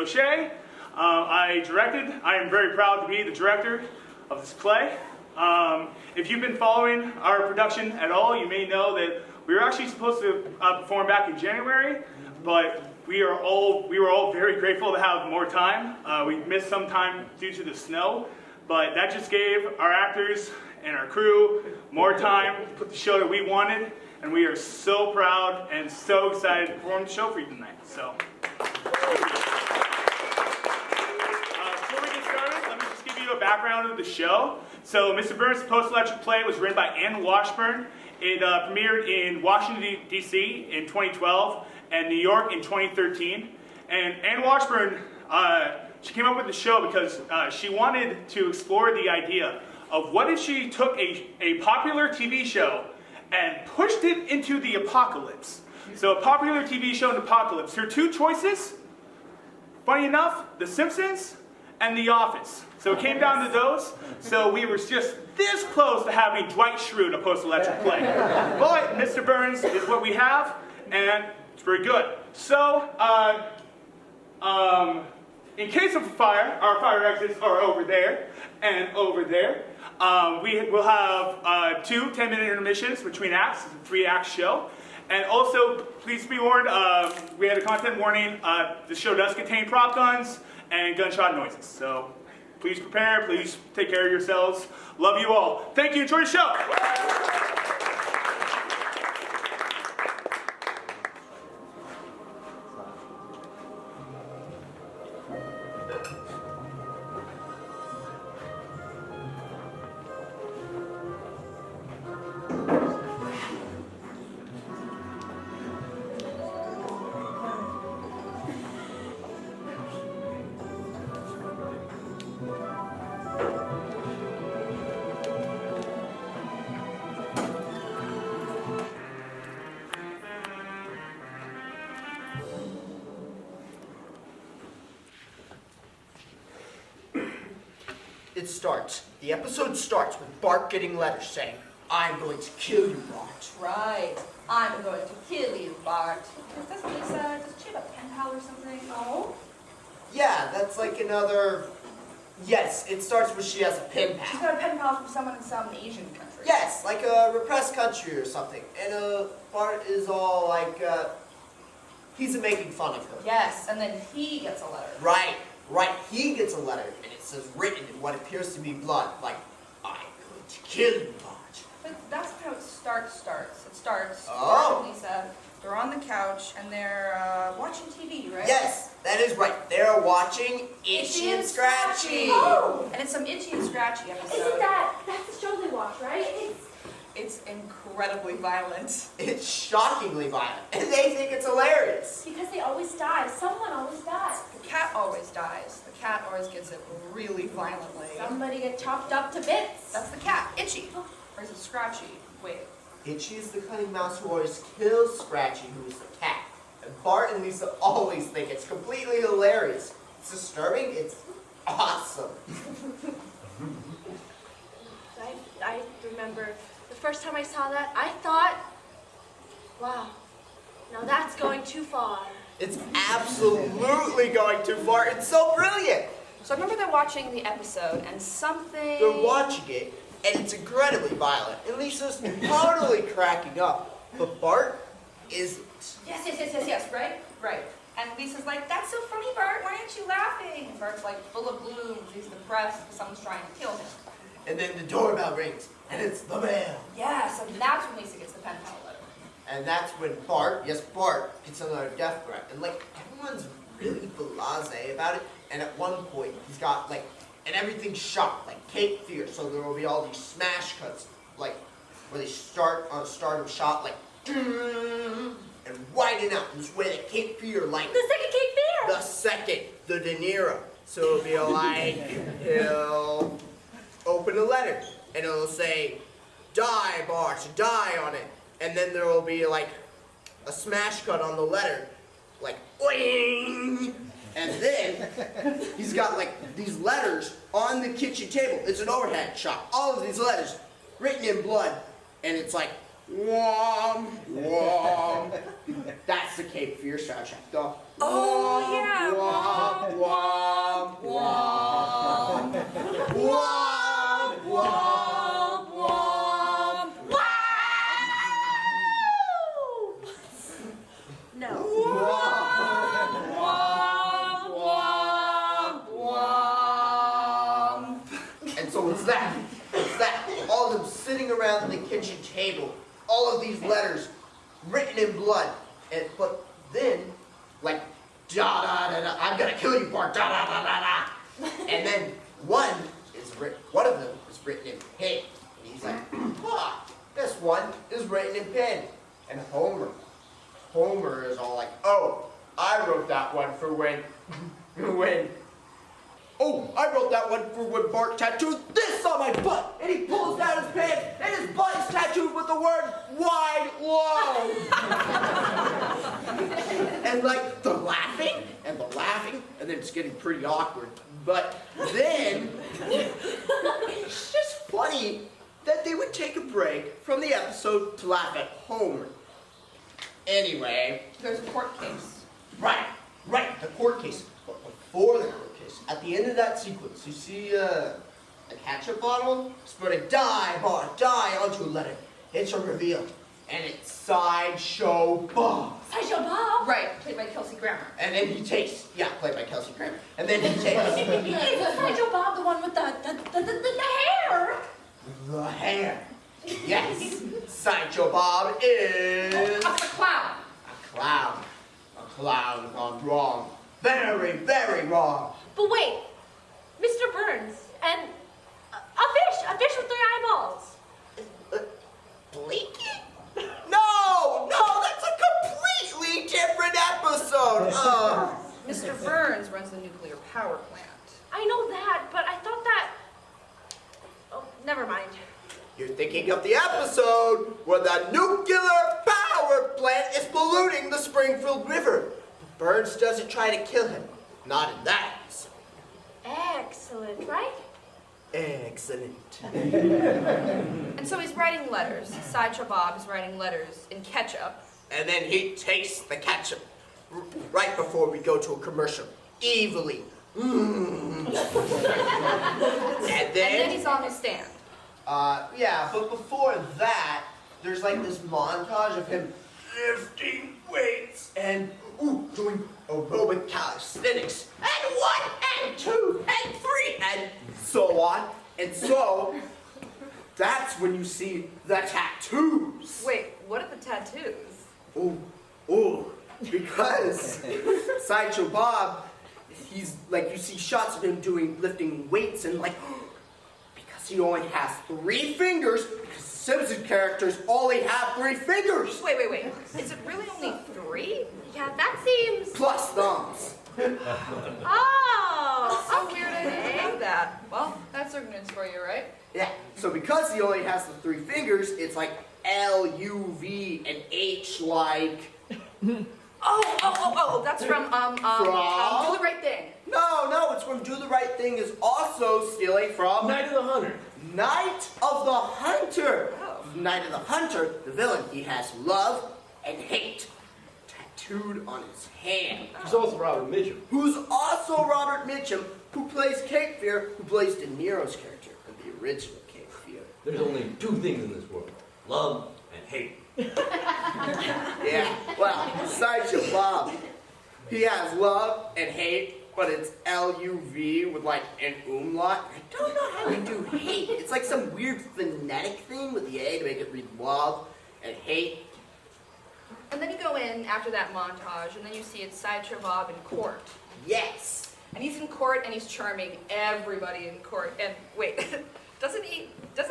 O'Shea. I am very proud to be the director of this play. If you've been following our production at all, you may know that we were actually supposed to perform back in January, but we were all very grateful to have more time. We missed some time due to the snow, but that just gave our actors and our crew more time to put the show that we wanted, and we are so proud and so excited to perform the show for you tonight. So, before we get started, let me just give you a background of the show. So, Mr. Burns' post-electric play was written by Anne Washburn. It premiered in Washington, D.C. in 2012 and New York in 2013. And Anne Washburn, she came up with the show because she wanted to explore the idea of what if she took a popular TV show and pushed it into the apocalypse. So a popular TV show in the apocalypse. Her two choices, funny enough, The Simpsons and The Office. So it came down to those. So we were just this close to having Dwight Schrute, a post-electric play. But Mr. Burns is what we have, and it's very good. So, in case of a fire, our fire exits are over there and over there. We will have 2 10-minute intermissions between acts. It's a 3-act show. And also, please be warned, we had a content warning. The show does contain prop guns and gunshot noises. So please prepare. Please take care of yourselves. Love you all. Thank you. Enjoy the show. The episode starts with Bart getting letters saying, "I'm going to kill you, Bart." Right. I'm going to kill you, Bart. Does she have a pen pal or something? Oh? Yeah, that's like another... Yes, it starts with she has a pen She's pal. got a pen pal from someone in some Asian country. Yes, like a repressed country or something. And Bart is all like, he's making fun of her. Yes, and then he gets a letter. Right. He gets a letter, and it says written in what appears to be blood, like, "I'm going to kill you, Bart." But that's how it starts. It starts, Oh. Bart and Lisa, they're on the couch, and they're watching TV, right? Yes, that is right. They're watching Itchy and Scratchy. Oh! And it's some Itchy and Scratchy episode. Isn't that's the show they watch, right? It's incredibly violent. It's shockingly violent, and they think it's hilarious. Because they always die. Someone always dies. The cat always dies. The cat always gets it really violently. Somebody get chopped up to bits. That's the cat, Itchy. Or is it Scratchy? Wait. Itchy is the cunning mouse who always kills Scratchy, who is the cat. And Bart and Lisa always think it's completely hilarious. It's disturbing, it's awesome. I remember the first time I saw that, I thought, wow, now that's going too far. It's absolutely going too far. It's so brilliant. So I remember they're watching the episode and something... They're watching it, and it's incredibly violent. And Lisa's totally cracking up. But Bart isn't. Yes, right. And Lisa's like, "That's so funny, Bart, why aren't you laughing?" And Bart's like full of gloom, he's depressed because someone's trying to kill him. And then the doorbell rings, and it's the mail. Yeah, so that's when Lisa gets the pen pal letter. And that's when Bart gets another death threat. And like, everyone's really blasé about it. And at one point, he's got like, and everything's shot, like Cape Fear. So there will be all these smash cuts, like, where they start on a stardom shot, like, and widen out in this way that Cape Fear, like, The second Cape Fear! the second, the De Niro. So it'll be like, he'll open a letter, and it'll say, "Die, Bart, die" on it. And then there will be like a smash cut on the letter, like, "Oing!" And then he's got like these letters on the kitchen table. It's an overhead shot. All of these letters written in blood. And it's like, Wom, wom. That's the Cape Fear soundtrack. The Oh, yeah. wom, wom, wom. Wom, wom, wom. No. And so it's that. All of them sitting around the kitchen table. All of these letters written in blood. But then, like, da da da da, I'm gonna kill you, Bart, da da da da da. And then one of them is written in pen. And he's like, this one is written in pen. And Homer is all like, oh, I wrote that one for when Bart tattooed this on my butt. And he pulls down his pants, and his butt is tattooed with the word wide low. And like the laughing, and then it's getting pretty awkward. But then, it's just funny that they would take a break from the episode to laugh at Homer. Anyway. There's a court case. Right, the court case. But before the court case, at the end of that sequence, you see a ketchup bottle spreading die onto a letter. It's a reveal. And it's Sideshow Bob. Sideshow Bob? Right, played by Kelsey Grammer. And then he takes, played by Kelsey Grammer. And then he takes Is Sideshow Bob the one with the hair? the hair. Yes, Sideshow Bob is A clown. a clown gone wrong. Very, very wrong. But wait, Mr. Burns and a fish with 3 eyeballs. Blinky? No, that's a completely different episode. Mr. Burns runs the nuclear power plant. I know that, but I thought that... Oh, never mind. You're thinking of the episode where the nuclear power plant is polluting the Springfield River. But Burns doesn't try to kill him. Not in that episode. Excellent, right? Excellent. And so he's writing letters. Sideshow Bob is writing letters in ketchup. And then he tastes the ketchup right before we go to a commercial. Evilly. And And then he's on his stand. But before that, there's like this montage of him lifting weights and doing aerobic calisthenics. And 1, and 2, and 3, and so on. And so, that's when you see the tattoos. Wait, what are the tattoos? Because Sideshow Bob, he's like, you see shots of him lifting weights and like, because he only has 3 fingers, because the Simpson characters only have 3 fingers. Wait. Is it really only 3? Yeah, that seems... Plus thumbs. Oh, So weird I didn't know that. Well, that's ignorance for you, right? Yeah, so because he only has the 3 fingers, it's like L, U, V, and H like. Oh, that's from, Do the Right Thing. No, it's from Do the Right Thing is also stealing from Night of the Hunter. Night of the Hunter. Oh. Night of the Hunter, the villain, he has love and hate tattooed on his hand. He's also Robert Mitchum. Who's also Robert Mitchum, who plays Cape Fear, who plays De Niro's character in the original Cape Fear. There's only 2 things in this world: love and hate. Yeah, well, Sideshow Bob, he has love and hate, but it's L-U-V with like an umlaut. I don't know how we do hate. It's like some weird phonetic thing with the A to make it read love and hate. And then you go in after that montage, and then you see it's Sideshow Bob in court. Yes. And he's in court, and he's charming everybody in court. And wait, doesn't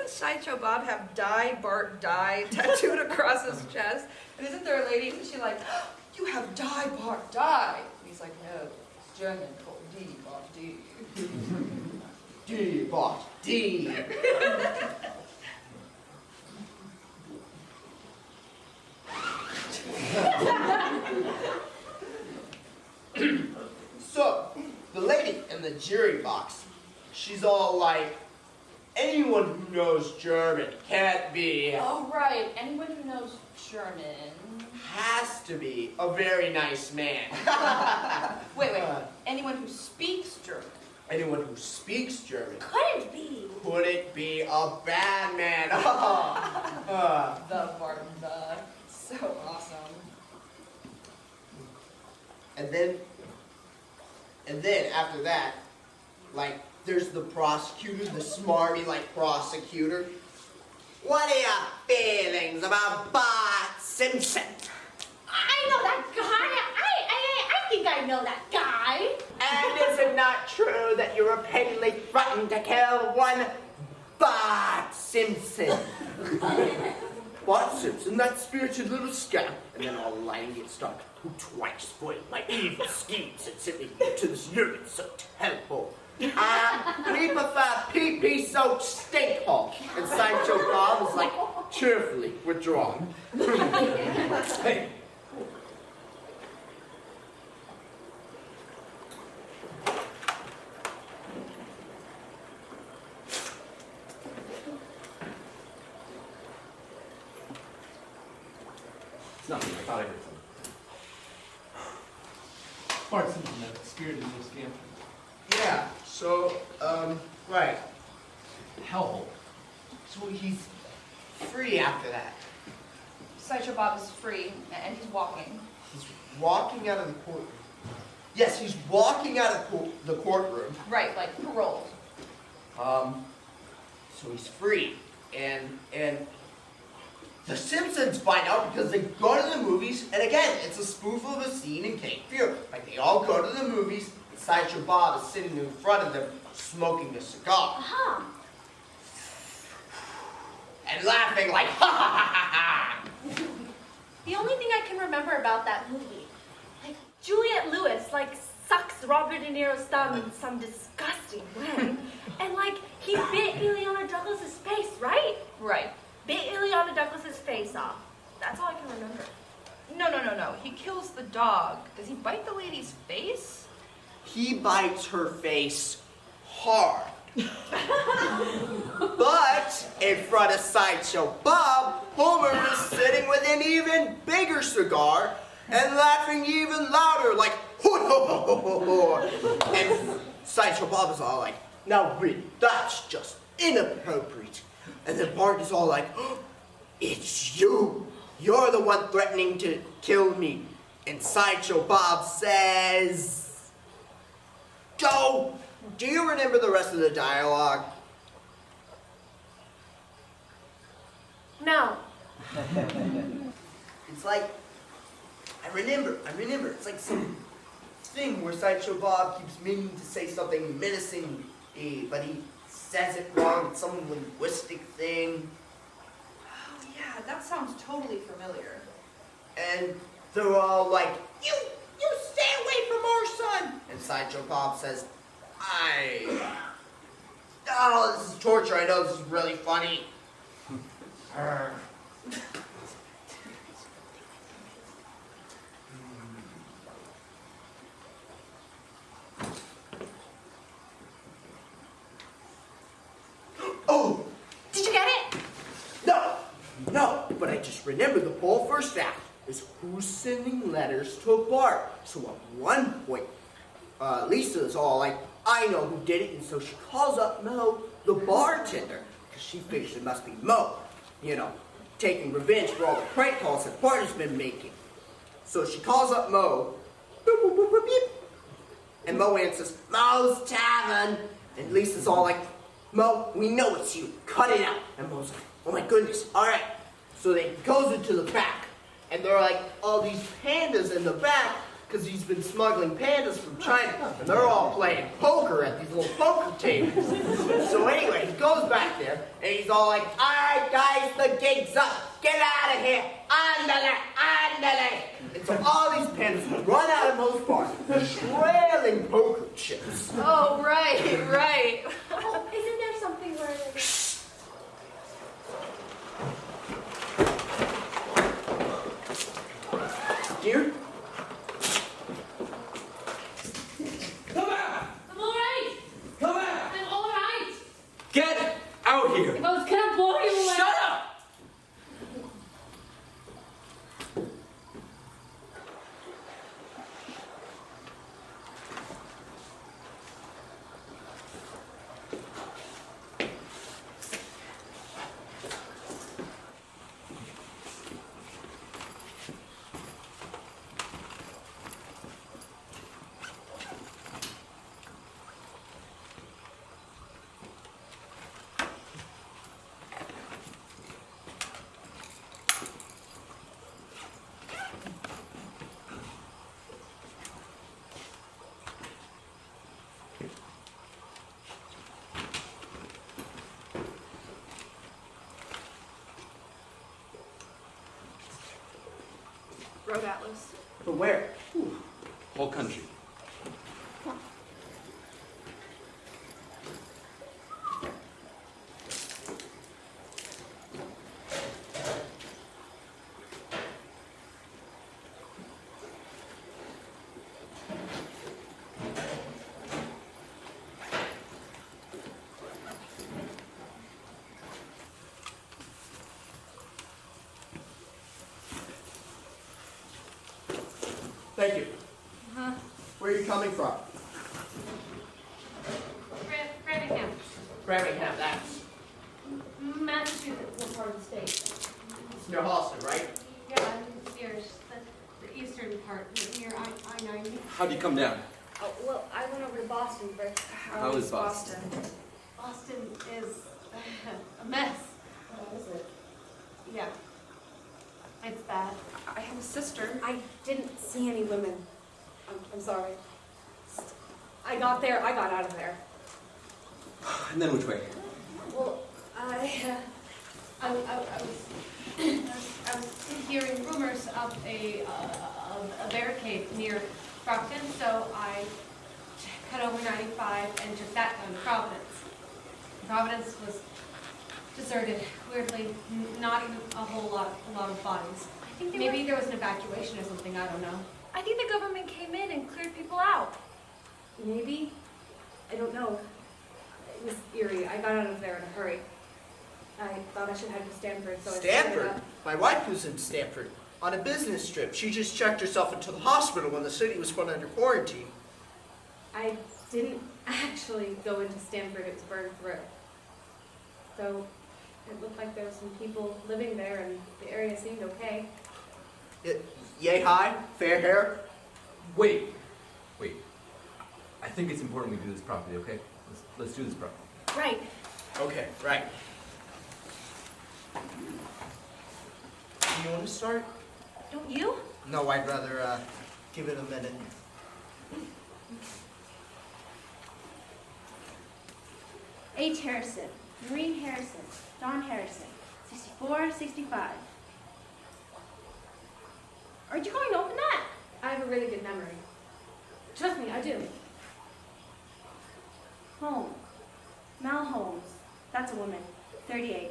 Sideshow Bob have Die, Bart, Die tattooed across his chest? And isn't there a lady, and she's like, you have Die, Bart, Die. And he's like, no, it's German for D, Bart, D. D, Bart, D. So, the lady in the jury box, she's all like, anyone who knows German can't be, Oh, right. Anyone who knows German. has to be a very nice man. Wait. Anyone who speaks German. Anyone who speaks German Couldn't be. couldn't be a bad man. The Barba. So awesome. And then after that, like, there's the prosecutor, the smarmy, like, prosecutor. What are your feelings about Bart Simpson? I know that guy. I think I know that guy. And is it not true that you repeatedly threatened to kill one Bart Simpson? Bart Simpson, that spirited little scamp. And then all the lighting gets started. Who twice foiled my evil schemes and sent me to this lurid-soaked hellhole. We prefer pee-pee-soaked stink hole. And Sideshow Bob is like cheerfully withdrawn. Hey, it's nothing. I thought I heard something. Bart Simpson, that spirited little scamp. Yeah, so, right. Hellhole. So he's free after that. Sideshow Bob is free, and he's walking. He's walking out of the courtroom. Yes, he's walking out of the courtroom. Right, like paroled. So he's free, and the Simpsons find out because they go to the movies, and again, it's a spoof of a scene in Cape Fear. Like, they all go to the movies, and Sideshow Bob is sitting in front of them, smoking a cigar, Uh-huh. and laughing like, ha ha ha ha ha! The only thing I can remember about that movie, like, Juliette Lewis, like, sucks Robert De Niro's thumb in some disgusting way. And, like, he bit Ileana Douglas's face, right? Right. Bit Ileana Douglas's face off. That's all I can remember. No. He kills the dog. Does he bite the lady's face? He bites her face hard. But in front of Sideshow Bob, Homer is sitting with an even bigger cigar and laughing even louder, like, ho ho ho ho ho. And Sideshow Bob is all like, now really, that's just inappropriate. And then Bart is all like, oh, it's you. You're the one threatening to kill me. And Sideshow Bob says, Joe, do you remember the rest of the dialogue? No. It's like, I remember. It's like some thing where Sideshow Bob keeps meaning to say something menacing, but he says it wrong. It's some linguistic thing. Oh, yeah, that sounds totally familiar. And they're all like, you stay away from our son. And Sideshow Bob says, oh, this is torture. I know this is really funny. Oh, Did you get it? no, but I just remembered the whole first act is who's sending letters to Bart. So at one point, Lisa is all like, I know who did it, and so she calls up Mo, the bartender, because she figures it must be Mo, taking revenge for all the prank calls that Bart has been making. So she calls up Mo, boop, boop, boop, boop, beep, and Mo answers, Mo's Tavern, and Lisa's all like, Mo, we know it's you, cut it out. And Mo's like, oh my goodness, all right. So they goes into the back, and there are like all these pandas in the back, because he's been smuggling pandas from China, and they're all playing poker at these little poker tables. So anyway, he goes back there, and he's all like, all right, guys, the gig's up. Get out of here. Andale, andale. And so all these pandas run out of Mo's bar, trailing poker chips. Oh, right. Oh, isn't there something where... Dear? Come out! I'm all right. Come out! I'm all right. Get If I was gonna blow you away. Shut up! Road Atlas. But where? Whole country. Thank you. Where are you coming from? Framingham. Framingham, that's Massachusetts, what part of the state? it's near Halston, right? Yeah, near the eastern part, near I-90. How'd you come down? Oh, well, I went over to Boston, but How is Boston? Boston is a mess. What is it? Yeah. It's bad. I have a sister. I didn't see any women. I'm sorry. I got out of there. And then which way? Well, I was hearing rumors of a barricade near Brockton, so I cut over 95 and took that down to Providence. Providence was deserted, weirdly, not even a lot of bodies. I think Maybe there was an evacuation or something, I don't know. I think the government came in and cleared people out. Maybe? I don't know. It was eerie. I got out of there in a hurry. I thought I should head to Stanford, so I started Stanford? up. My wife was in Stanford on a business trip. She just checked herself into the hospital when the city was put under quarantine. I didn't actually go into Stanford, it was burned through. So it looked like there were some people living there and the area seemed okay. Yay high, fair hair. Wait. I think it's important we do this properly, okay? Let's do this properly. Right. Okay, right. Do you want to start? Don't you? No, I'd rather give it a minute. H. Harrison, Maureen Harrison, Don Harrison, 64, 65. Aren't you going to open that? I have a really good memory. Trust me, I do. Holmes, Mel Holmes, that's a woman, 38.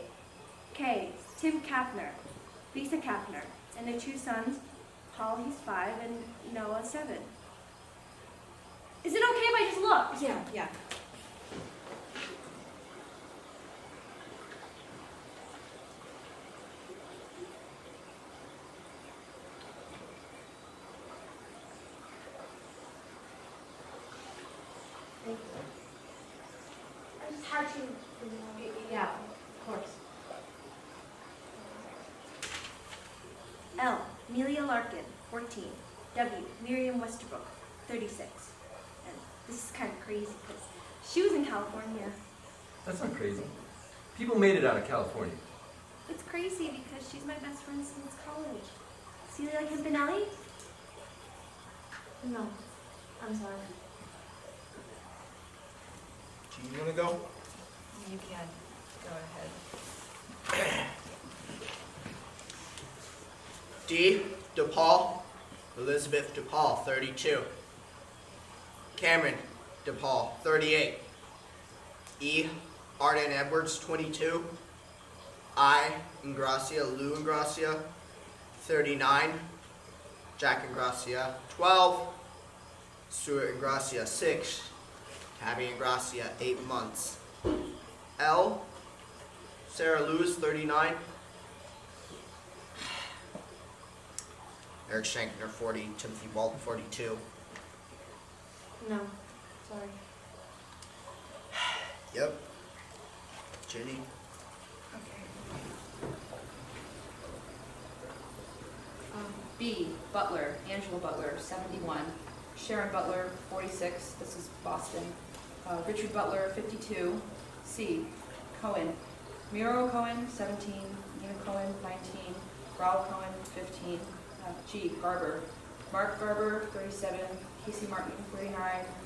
K. Tim Kapner, Lisa Kapner, and their 2 sons, Paul, he's 5, and Noah, 7. Is it okay if I just look? Yeah. I just had to. Yeah, of course. L. Amelia Larkin, 14. W. Miriam Westerbrook, 36. And this is kind of crazy because she was in California. That's not crazy. People made it out of California. It's crazy because she's my best friend since college. Celia Campanelli? No, I'm sorry. Do you want to go? You can. Go ahead. D. DePaul, Elizabeth DePaul, 32. Cameron DePaul, 38. E. Arden Edwards, 22. I. Ingracia, Lou Ingracia, 39. Jack Ingracia, 12. Stuart Ingracia, 6. Tabby Ingracia, 8 months. L. Sarah Lewis, 39. Eric Shankner, 40. Timothy Walton, 42. No, sorry. Yep. Ginny. B, Butler, Angela Butler, 71. Sharon Butler, 46. This is Boston. Richard Butler, 52. C, Cohen. Miro Cohen, 17. Nina Cohen, 19. Raul Cohen, 15. G, Garber. Mark Garber, 37. Casey Martin, 39.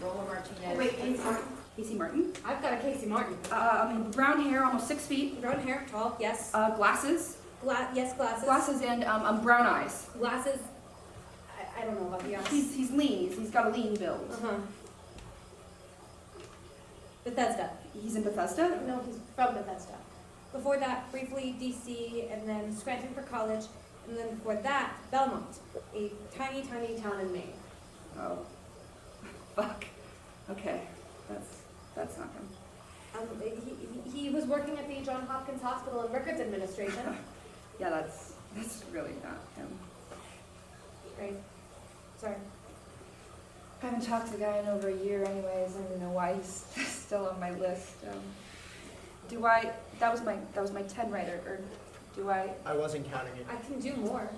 Rola Martinez. Wait, Casey Martin? Casey Martin. I've got a Casey Martin. Brown hair, almost 6 feet. Brown hair, tall, yes. Glasses. Yes, glasses. Glasses and brown eyes. Glasses. I don't know about the eyes. He's lean. He's got a lean build. Uh-huh. Bethesda. He's in Bethesda. No, he's from Bethesda. Before that, briefly DC, and then Scranton for college, and then before that, Belmont, a tiny, tiny town in Maine. Oh, fuck. Okay, that's not him. He was working at the Johns Hopkins Hospital and Records Administration. Yeah, that's really not him. Right. Sorry. I haven't talked to the guy in over a year anyways. I don't even know why he's still on my list. That was my 10 right, or do I? I wasn't counting it. I can do more.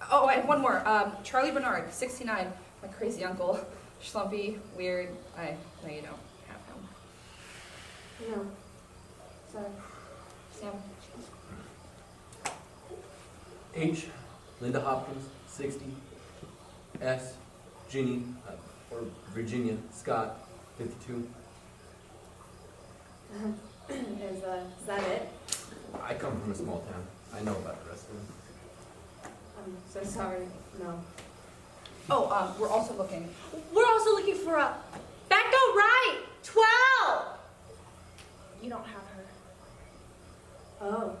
Oh, I have one more. Charlie Bernard, 69. My crazy uncle. Schlumpy, weird. No, you don't have him. No. Sorry. Sam. H, Linda Hopkins, 60. S, Ginny, or Virginia Scott, 52. Is that it? I come from a small town. I know about the rest of them. I'm so sorry. No. Oh, we're also looking. We're also looking for a Becca Wright, 12. You don't have her. Oh.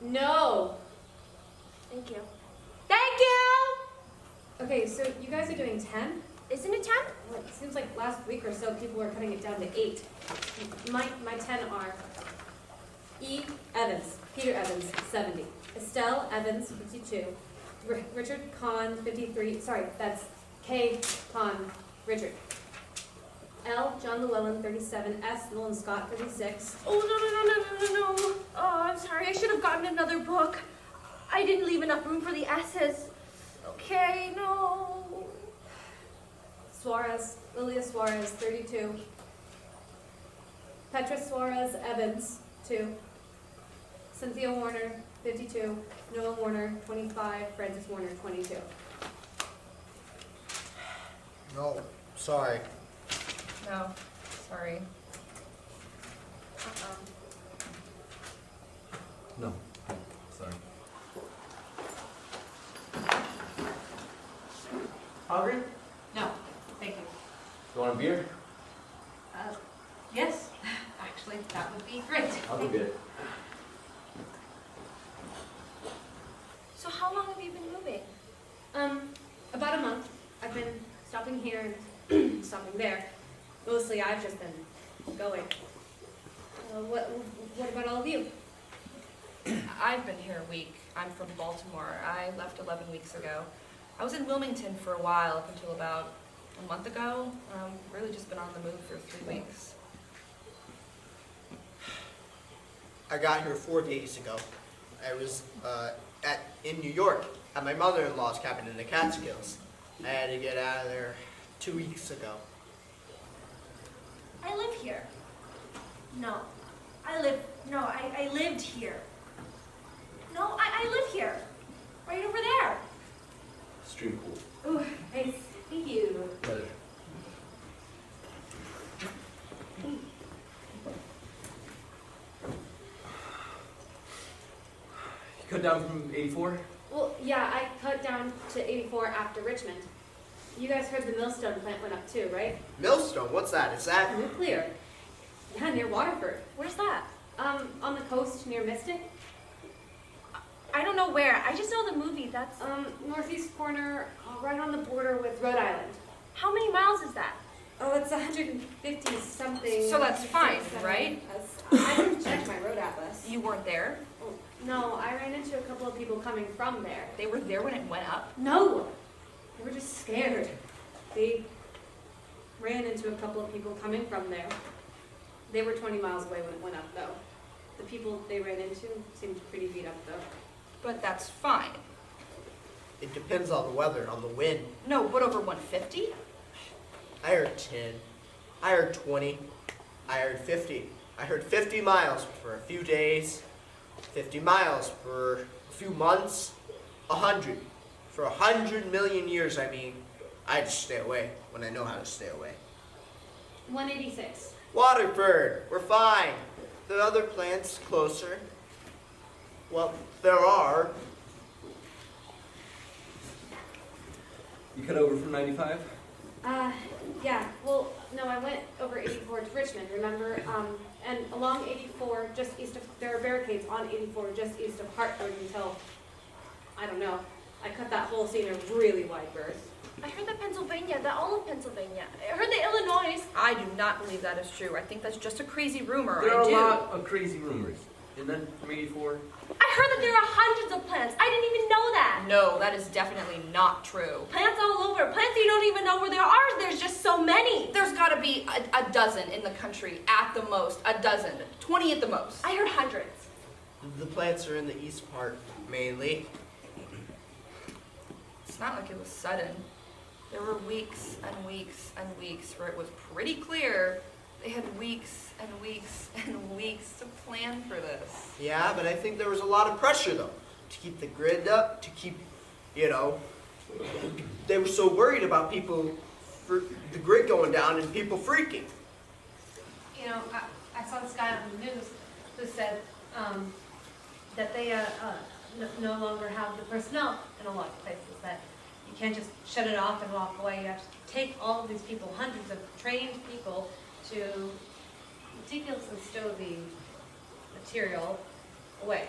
No. Thank you. Thank you. Okay, so you guys are doing 10? Isn't it 10? Well, it seems like last week or so people were cutting it down to 8. My 10 are E. Evans, Peter Evans, 70. Estelle Evans, 52. Richard Kahn, 53. Sorry, that's K. Kahn, Richard. L. John Llewellyn, 37. S. Nolan Scott, 36. Oh, no. Oh, I'm sorry. I should have gotten another book. I didn't leave enough room for the S's. Okay, no. Suarez, Lilia Suarez, 32. Petra Suarez Evans, 2. Cynthia Warner, 52. Noah Warner, 25. Francis Warner, 22. No, sorry. No, sorry. No, sorry. Hungry? No, thank you. You want a beer? Yes, actually, that would be great. I'll go get it. So how long have you been moving? About a month. I've been stopping here and stopping there. Mostly I've just been going. What about all of you? I've been here a week. I'm from Baltimore. I left 11 weeks ago. I was in Wilmington for a while, up until about a month ago. Really just been on the move for 3 weeks. I got here 4 days ago. I was in New York at my mother-in-law's cabin in the Catskills. I had to get out of there 2 weeks ago. I live here. No. I lived here. No, I live here. Right over there. Stream pool. Ooh, nice. Thank you. Pleasure. You cut down from 84? Well, yeah, I cut down to 84 after Richmond. You guys heard the Millstone plant went up too, right? Millstone, what's that? Is that? Nuclear. Yeah, near Waterford. Where's that? On the coast near Mystic. I don't know where. I just know the movie. That's Northeast corner, right on the border with Rhode Island. how many miles is that? Oh, it's 150 something. So that's fine, 157. right? You weren't there? Oh, no, I ran into a couple of people coming from there. They were there when it went up? No! They were just scared. They ran into a couple of people coming from there. They were 20 miles away when it went up, though. The people they ran into seemed pretty beat up, though. But that's fine. It depends on the weather, on the wind. No, but over 150? I heard 10. I heard 20. I heard 50. I heard 50 miles for a few days. 50 miles for a few months. 100. For 100 million years, I mean. I just stay away when I know how to stay away. 186. Waterford, we're fine. The other plants closer. Well, there are. You cut over from 95? Yeah, well, no, I went over 84 to Richmond, remember? And along 84, just east of, there are barricades on 84, just east of Hartford until, I don't know, I cut that whole scene a really wide berth. I heard that Pennsylvania, that all of Pennsylvania. I heard that Illinois. I do not believe that is true. I think that's just a crazy rumor. There are I do. a lot of crazy rumors. And then from 84, I heard that there are hundreds of plants. I didn't even know that. No, that is definitely not true. Plants all over. Plants you don't even know where there are. There's just so many. There's got to be a dozen in the country at the most. A dozen. 20 at the most. I heard hundreds. The plants are in the east part, mainly. It's not like it was sudden. There were weeks and weeks and weeks where it was pretty clear they had weeks and weeks and weeks to plan for this. Yeah, but I think there was a lot of pressure, though, to keep the grid up, to keep, they were so worried about people, the grid going down and people freaking. You know, I saw this guy on the news who said that they no longer have the personnel in a lot of places, that you can't just shut it off and walk away. You have to take all of these people, hundreds of trained people, to meticulously stow the material away.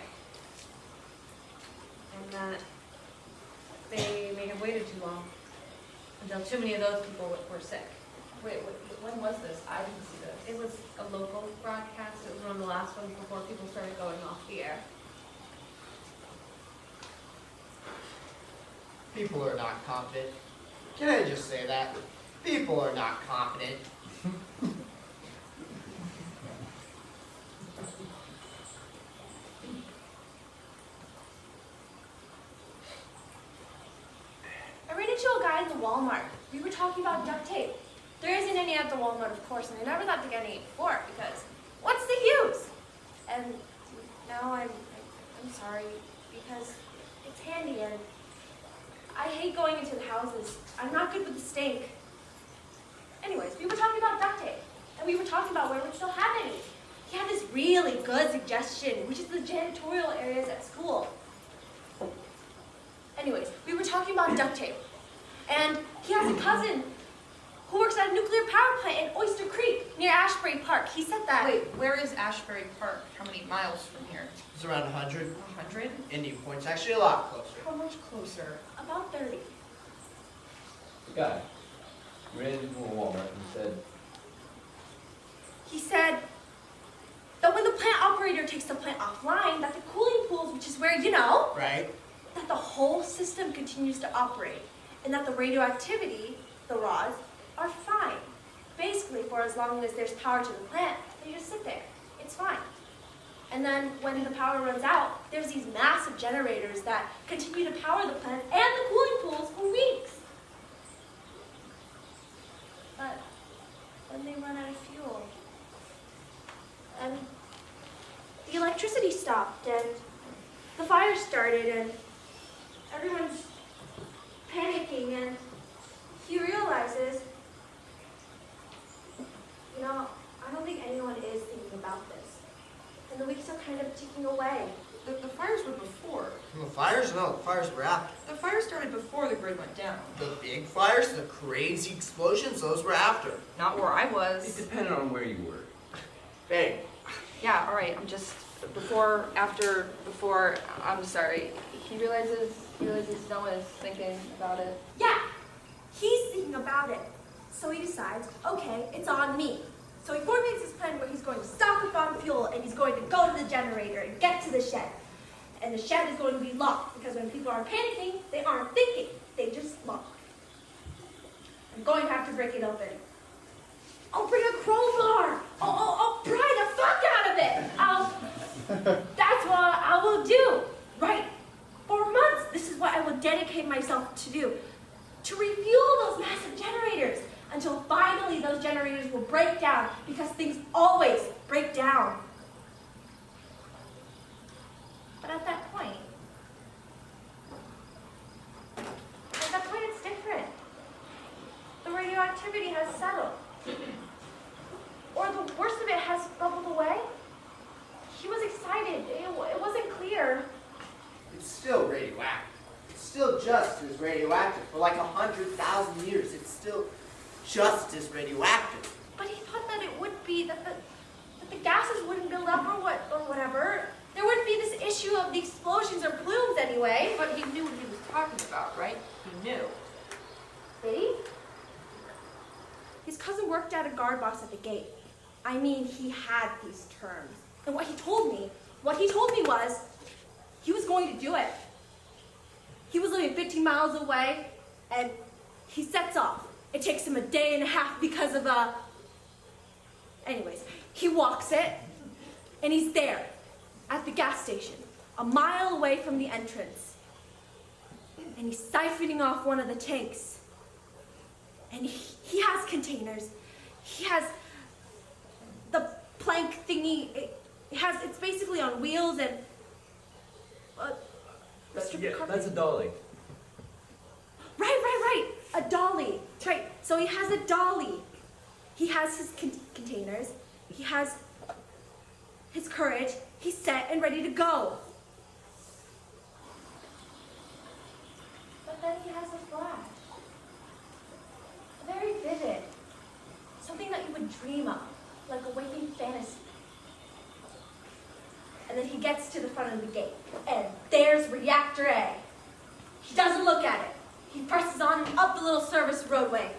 And that they may have waited too long until too many of those people were sick. Wait, when was this? I didn't see this. It was a local broadcast. It was one of the last ones before people started going off the air. People are not confident. Can I just say that? People are not confident. I ran into a guy at the Walmart. We were talking about duct tape. There isn't any at the Walmart, of course, and I never thought to get any before because what's the use? And now I'm sorry because it's handy and I hate going into the houses. I'm not good with the stink. Anyways, we were talking about duct tape, and we were talking about where we still have any. He had this really good suggestion, which is the janitorial areas at school. Anyways, we were talking about duct tape, and he has a cousin who works at a nuclear power plant in Oyster Creek near Ashbury Park. He said that. Wait, where is Ashbury Park? How many miles from here? It's around 100. 100? Indian Point's actually a lot closer. How much closer? About 30. guy ran into a Walmart and said, He said that when the plant operator takes the plant offline, that the cooling pools, which is where, Right? that the whole system continues to operate, and that the radioactivity, the rods, are fine. Basically, for as long as there's power to the plant, they just sit there. It's fine. And then when the power runs out, there's these massive generators that continue to power the plant and the cooling pools for weeks. But then they run out of fuel. And the electricity stopped, and the fire started, and everyone's panicking, and he realizes, I don't think anyone is thinking about this. And the weeks are kind of ticking away. The fires were before. The fires? No, the fires were after. The fire started before the grid went down. The big fires, the crazy explosions, those were after. Not where I it was. depended on where you were. Hey, Yeah, all right. I'm just before, after, before. I'm sorry. He realizes Noah is thinking about it. Yeah, he's thinking about it. So he decides, okay, it's on me. So he formulates this plan where he's going to stock up on fuel and he's going to go to the generator and get to the shed. And the shed is going to be locked because when people aren't panicking, they aren't thinking. They just lock. I'm going to have to break it open. I'll bring a crowbar. I'll pry the fuck out of it. That's what I will do. Right. For months, this is what I will dedicate myself to do. To refuel those massive generators until finally those generators will break down because things always break down. But at that point it's different. The radioactivity has settled. Or the worst of it has bubbled away. He was excited. It wasn't clear. It's still radioactive. It's still just as radioactive. For like 100,000 years, it's still just as radioactive. But he thought that it would be, that the gases wouldn't build up or whatever. There wouldn't be this issue of the explosions or plumes anyway. But he knew what he was talking about, right? He knew. Did he? His cousin worked at a guard box at the gate. I mean, he had these terms. And what he told me was he was going to do it. He was living 15 miles away, and he sets off. It takes him a day and a half because of Anyways, he walks it, and he's there at the gas station, a mile away from the entrance. And he's siphoning off one of the tanks. And he has containers. He has the plank thingy. It's basically on wheels and That's a dolly. Right. A dolly. That's right. So he has a dolly. He has his containers. He has his courage. He's set and ready to go. But then he has a flash. Very vivid. Something that you would dream of, like a waking fantasy. And then he gets to the front of the gate, and there's Reactor A. He doesn't look at it. He presses on and up the little service roadway.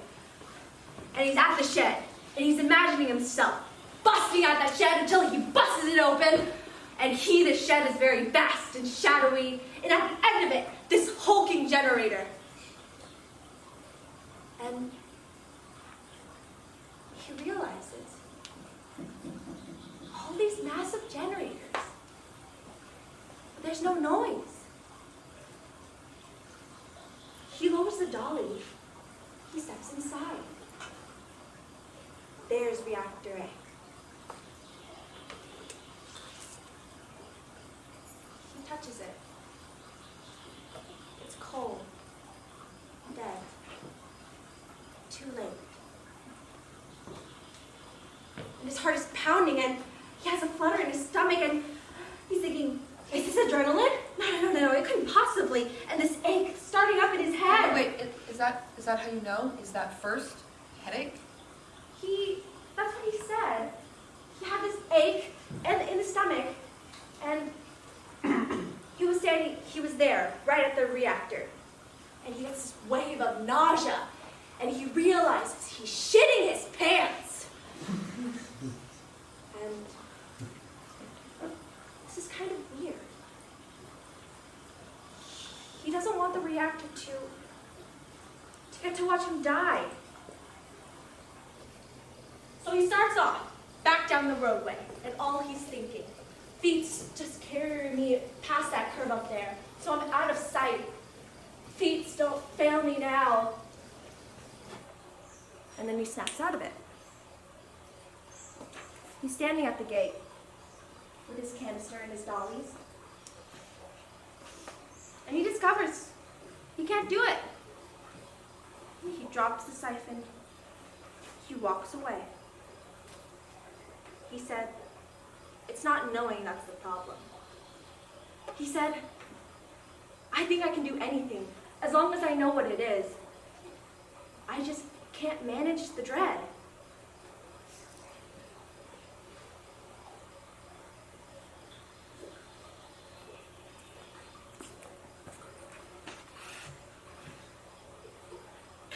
And he's at the shed, and he's imagining himself busting out that shed until he busts it open. And the shed is very vast and shadowy, and at the end of it, this hulking generator. And he realizes all these massive generators, but there's no noise. He lowers the dolly. He steps inside. There's Reactor A. He touches it. It's cold. Dead. Too late. And his heart is pounding, and he has a flutter in his stomach, and he's thinking, is this adrenaline? No, it couldn't possibly. And this ache starting up in his head. Wait, is that how you know? Is that first headache? That's what he said. He had this ache in the stomach, and he was there, right at the reactor. And he gets this wave of nausea, and he realizes he's shitting his pants. And this is kind of weird. He doesn't want the reactor to get to watch him die. So he starts off, back down the roadway, and all he's thinking, feet's just carrying me past that curve up there, so I'm out of sight. Feet, don't fail me now. And then he snaps out of it. He's standing at the gate with his canister and his dollies. And he discovers he can't do it. He drops the siphon. He walks away. He said, it's not knowing that's the problem. He said, I think I can do anything as long as I know what it is. I just can't manage the dread.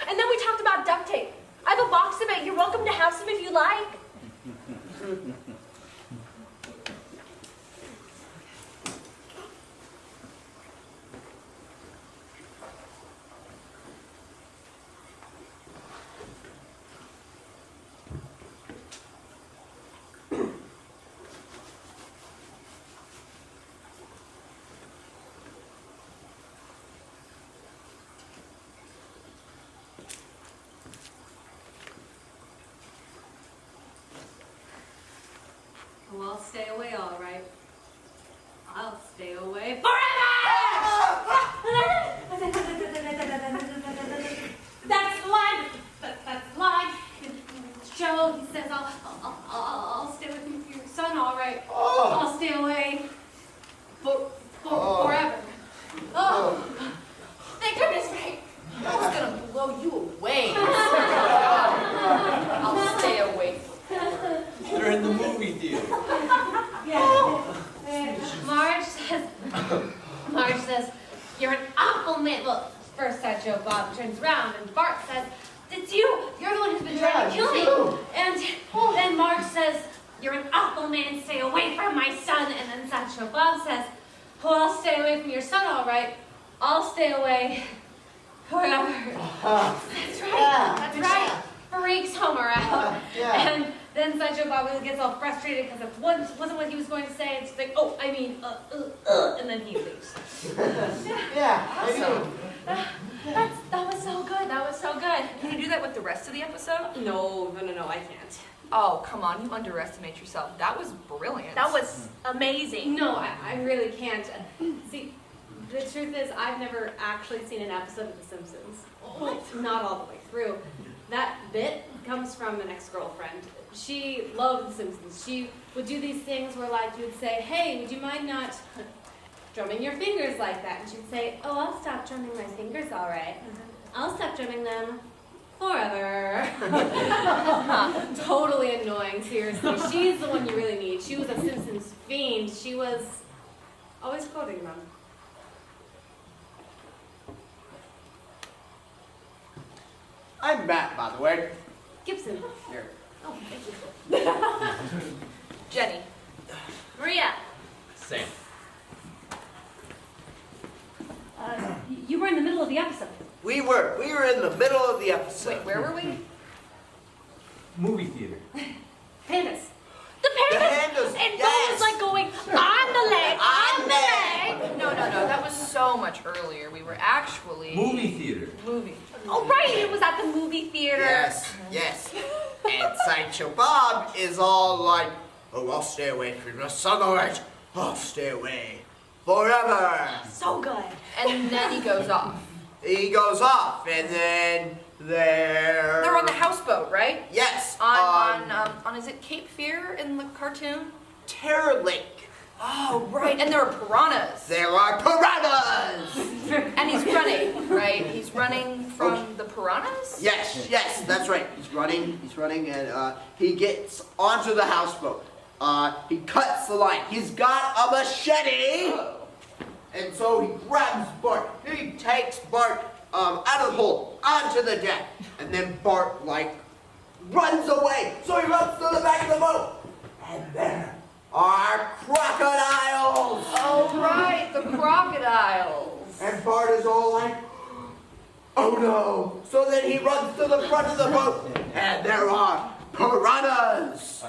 And then we talked about duct tape. I have a box of it. You're welcome to have some if you like. Well, I'll stay away, all right. I'll stay away That's the line. That's the line. Joe, he says, I'll stay with you for your son, all right. I'll stay away forever. Oh, thank goodness, right? I was gonna blow you away. I'll stay away. They're in the movie theater. Yeah. Marge says, you're an awful man. Well, first Sideshow Bob turns around and Bart says, it's you. You're the one who's been trying to kill me. And then Marge says, you're an awful man. Stay away from my son. And then Sideshow Bob says, well, I'll stay away from your son, all right. I'll stay away forever. That's right. That's right. Freaks Homer out. And then Sideshow Bob gets all frustrated because it wasn't what he was going to say. It's like, oh, I mean, and then he leaves. Awesome. That was so good. That was so good. Can you do that with the rest of the episode? No, I can't. Oh, come on. You underestimate yourself. That was brilliant. That was amazing. No, I really can't. See, the truth is, I've never actually seen an episode of The Simpsons. What? Not all the way through. That bit comes from an ex-girlfriend. She loved The Simpsons. She would do these things where, like, you would say, hey, would you mind not drumming your fingers like that? And she'd say, oh, I'll stop drumming my fingers, all right. I'll stop drumming them forever. Totally annoying, seriously. She's the one you really need. She was a Simpsons fiend. She was always quoting them. I'm Matt, by the way. Gibson. Here. Oh, thank you. Jenny. Maria, Sam. You were in the middle of the episode. We were in the middle of the episode. Wait, where were we? Movie theater. Pandas. the The pandas, pandas, and yes. Bo's like going on the leg, on the leg. No. That was so much earlier. We were actually Movie theater. movie. Oh right, it was at the movie theater. Yes. And Sideshow Bob is all like, oh, I'll stay away from your son, all right. I'll stay away forever. So good. And then he goes off. He goes off, and then They're on the houseboat, right? Yes. On is it Cape Fear in the cartoon? Terror Lake. Oh, right. And there are piranhas. There are piranhas. And he's running, right? He's running from the piranhas? Yes, that's right. He's running, and he gets onto the houseboat. He cuts the line. He's got a machete, and so he grabs Bart. He takes Bart out of the hole, onto the deck, and then Bart, runs away. So he runs to the back of the boat, and there are crocodiles. Oh, right, the crocodiles. And Bart is all like, oh no. So then he runs to the front of the boat, and there are piranhas.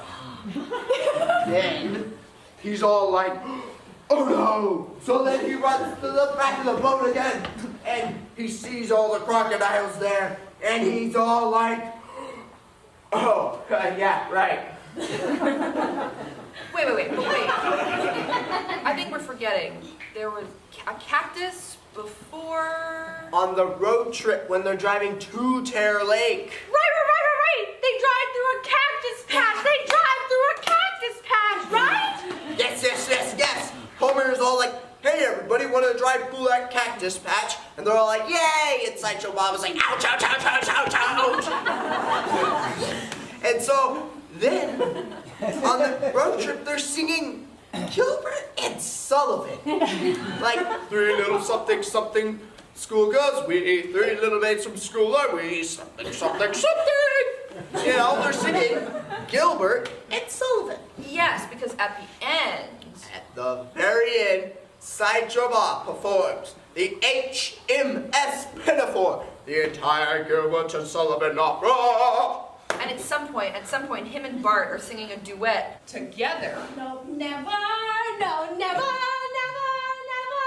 Then he's all like, oh no. So then he runs to the back of the boat again, and he sees all the crocodiles there, and he's all like, oh, yeah, right. Wait. I think we're forgetting. There was a cactus before. On the road trip when they're driving to Terror Lake. Right. They drive through a cactus patch. Right? Yes. Homer is all like, hey everybody, want to drive through that cactus patch? And they're all like, yay! And Sideshow Bob is like, ouch, ouch, ouch, ouch, ouch, ouch. And so then, on the road trip, they're singing Gilbert and Sullivan. Like, three little something, something, school girls, we, three little maids from school are we, something, something, something. You know, they're singing Gilbert and Sullivan. Yes, because at the end, At the very end, Sideshow Bob performs the HMS Pinafore, the entire Gilbert and Sullivan opera. and at some point, him and Bart are singing a duet together. No, never, no, never, never, never.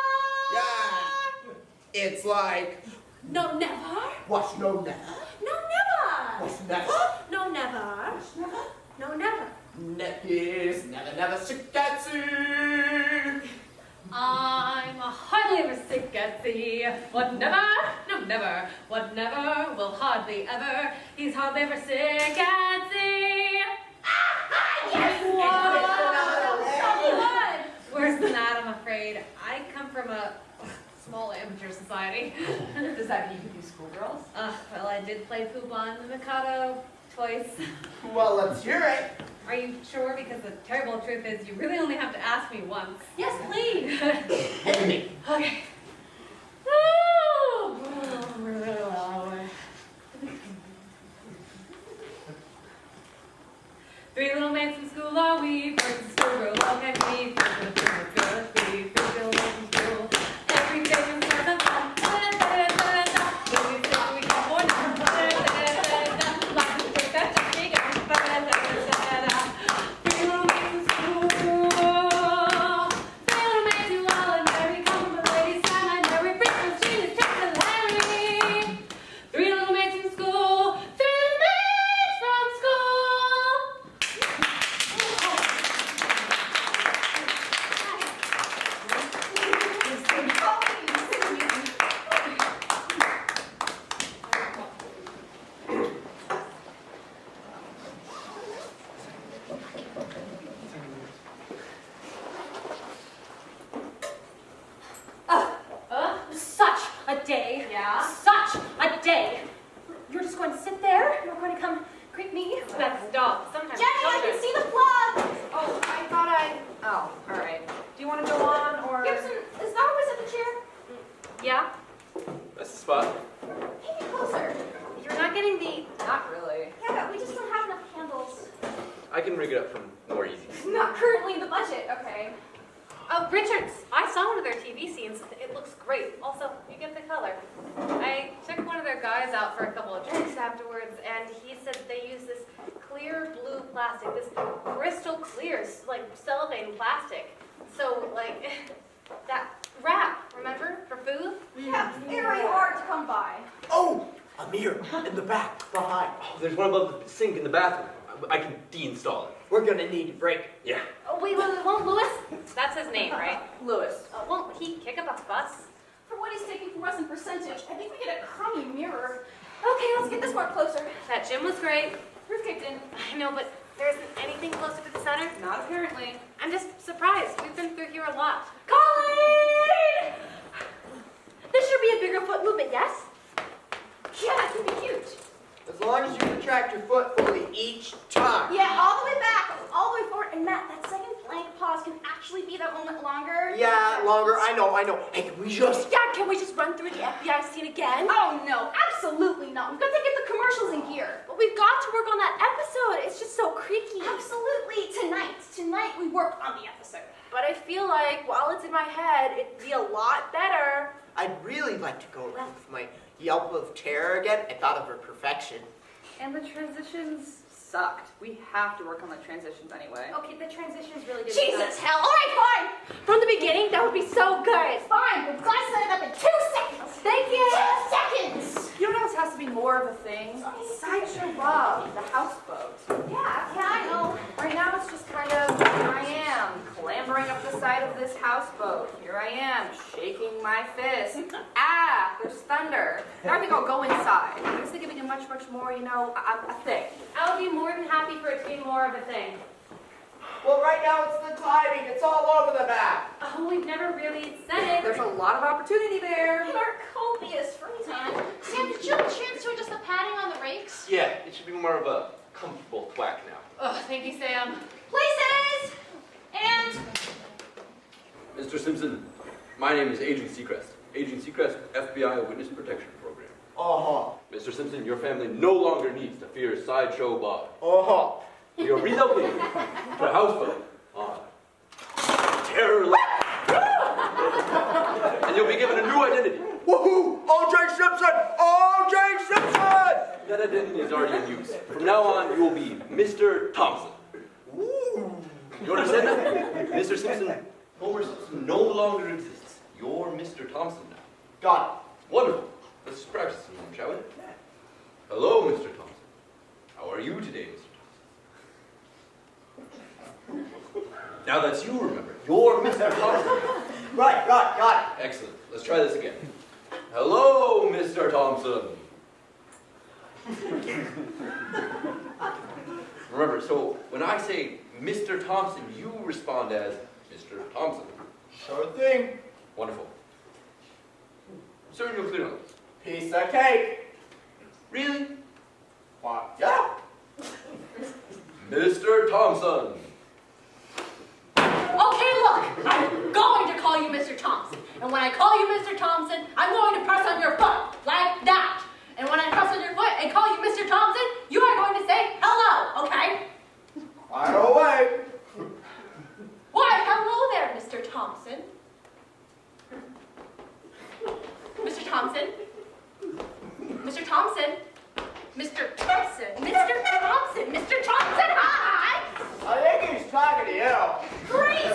Yeah, it's like, No, never. what's no never? No, never. What's never? No, never. No, never. Never, never Shikatsu. I'm hardly ever sick at sea. What never? No, never. What never will hardly ever. He's hardly ever sick at sea. What? Worse than that, I'm afraid. I come from a small amateur society. Does that mean you can do schoolgirls? Well, I did play Poop on the Mikado twice. Well, let's hear it. Are you sure? Because the terrible truth is you really only have to ask me once. Yes, please. Okay. Three little maids from school are we, first in school, girl, all can be, first in school, three little maids from school. Every day we start the fun, da-da-da-da-da-da. When we say we have one, da-da-da-da-da-da. Lots of big fat big arms, da-da-da-da-da-da. Three little maids from school. Three little maids who all are merry, come from a lady's time, and every frequent she is just a Larry. Three little maids from school. Three little maids from school. Such a day. Yeah? Such a day. You're just going to sit there? You're going to come greet me? That's dog. Sometimes Jenny, I can see the plug. Oh, I thought oh, all right. Do you want to go on, or? Gibson, is that where we set the chair? Yeah? That's the spot. Take it closer. You're not getting the... Not really. Yeah, we just don't have enough handles. I can rig it up from more easy. Not currently in the budget. Okay. Oh, Richards, I saw one of their TV scenes. It looks great. Also, you get the color. I took one of their guys out for a couple of drinks afterwards, and he said they use this clear blue plastic, this crystal clear, like cellophane plastic. So, like, that wrap, remember, for food? Yeah, very hard to come by. Oh, a mirror in the back, behind. Oh, there's one above the sink in the bathroom. I can deinstall it. We're gonna need a break. Yeah. Oh, wait, won't Lewis? That's his name, right? Lewis. Won't he kick up a fuss? For what he's taking from us in percentage, I think we get a crummy mirror. Okay, let's get this more closer. That gym was great. Roof kicked in. I know, but there isn't anything closer to the center. Not apparently. I'm just surprised. We've been through here a lot. Colleen! This should be a bigger foot movement, yes? Yeah, it can be huge. As long as you retract your foot fully each time. Yeah, all the way back, all the way forward. And Matt, that second blank pause can actually be that moment longer. Yeah, longer. I know. Hey, can we just... Yeah, can we just run through the FBI scene again? Oh, no, absolutely not. We've got to get the commercials in gear. But we've got to work on that episode. It's just so creaky. Absolutely. Tonight we work on the episode. But I feel like while it's in my head, it'd be a lot better. I'd really like to go around with my yelp of terror again. I thought of her perfection. And the transitions sucked. We have to work on the transitions anyway. Okay, the transitions really did. Jesus, hell. All right, fine. From the beginning, that would be so good. Fine, we've got to set it up in 2 seconds. Thank you. 2 seconds. You know what else has to be more of a thing? Sideshow Bob, the houseboat. Yeah, I know. Right now it's just kind of, here I am, clambering up the side of this houseboat. Here I am, shaking my fist. Ah, there's thunder. Now I think I'll go inside. I was thinking of it much, much more, you know, a thing. I would be more than happy for it to be more of a thing. Well, right now it's the timing. It's all over the map. Oh, we've never really said it. There's a lot of opportunity there. In our copious free time. Sam, did you have a chance to adjust the padding on the rakes? Yeah, it should be more of a comfortable thwack now. Oh, thank you, Sam. Places! And... Mr. Simpson, my name is Agent Seacrest. Agent Seacrest, FBI Witness Protection Program. Uh-huh. Mr. Simpson, your family no longer needs to fear Sideshow Bob. Uh-huh. We are relocating to a houseboat on Terror Lake. And you'll be given a new identity. Woohoo! O.J. Simpson! O.J. Simpson! That identity is already in use. From now on, you will be Mr. Thompson. Ooh. You understand that? Mr. Simpson, Homer Simpson no longer exists. You're Mr. Thompson now. Got it. Wonderful. Let's just practice some more, shall we? Hello, Mr. Thompson. How are you today, Mr. Thompson? Now that's you remember. You're Mr. Thompson. Right, got Excellent. Let's try this again. Hello, Mr. Thompson. Remember, so when I say Mr. Thompson, you respond as Mr. Thompson. it. Sure thing. Wonderful. Certain you're clear on this. Piece of cake. Really? Why, yeah. Mr. Thompson. Okay, look, I'm going to call you Mr. Thompson. And when I call you Mr. Thompson, I'm going to press on your foot, like that. And when I press on your foot and call you Mr. Thompson, you are going to say hello, okay? Right away. Why, hello there, Mr. Thompson. Mr. Thompson. Mr. Thompson. Mr. Thompson. Mr. Thompson. Mr. Thompson, hi! I think he's talking to you. Great!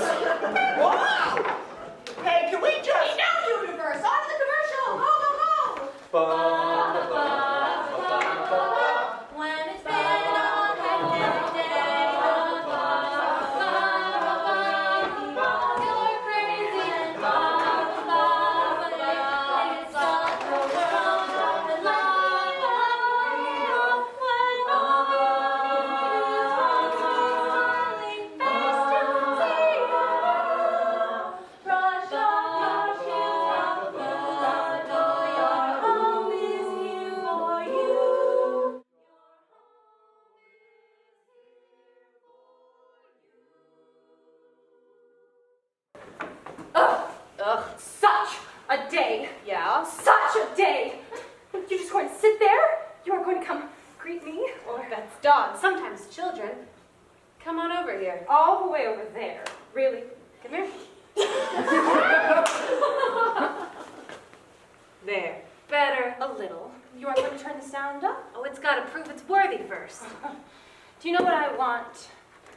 Wow! Hey, can we just... Hey, now, universe, on to the commercial! Go, go, go! When it's been a hectic day, you're crazy and it's all the world and life when all brush off your shoes, the door, your home is here for you. Ugh, such a day. Yeah? Such a day. You're just going to sit there? You are going to come greet me? Well, that's dogs. Sometimes children. Come on over here. All the way over there. Really? Come here. There. Better. A little. You are going to turn the sound up? Oh, it's got to prove it's worthy first. Do you know what I want?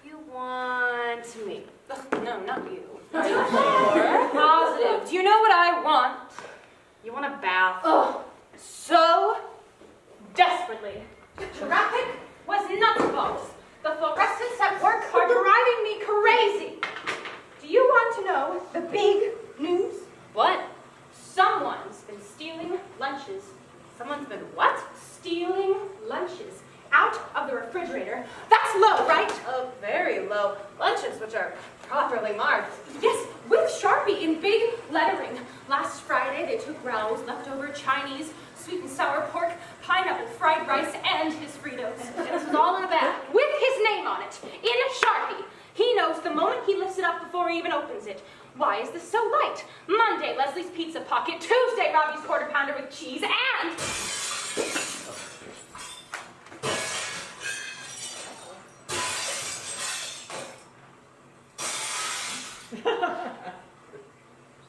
You want me. Ugh, no, not you. Are you sure? Positive. Do you know what I want? You want a bath? Oh, so desperately. Traffic was nuts bolts. The fluorescents at work are driving me crazy. Do you want to know the big news? What? Someone's been stealing lunches. Someone's been what? Stealing lunches out of the refrigerator. That's low, right? Oh, very low. Lunches, which are properly marked. Yes, with Sharpie in big lettering. Last Friday, they took Raoul's leftover Chinese sweet and sour pork, pineapple fried rice, and his Fritos. And this was all in a bag. With his name on it, in Sharpie. He knows the moment he lifts it up before he even opens it. Why is this so light? Monday, Leslie's Pizza Pocket. Tuesday, Robbie's Quarter Pounder with cheese, and...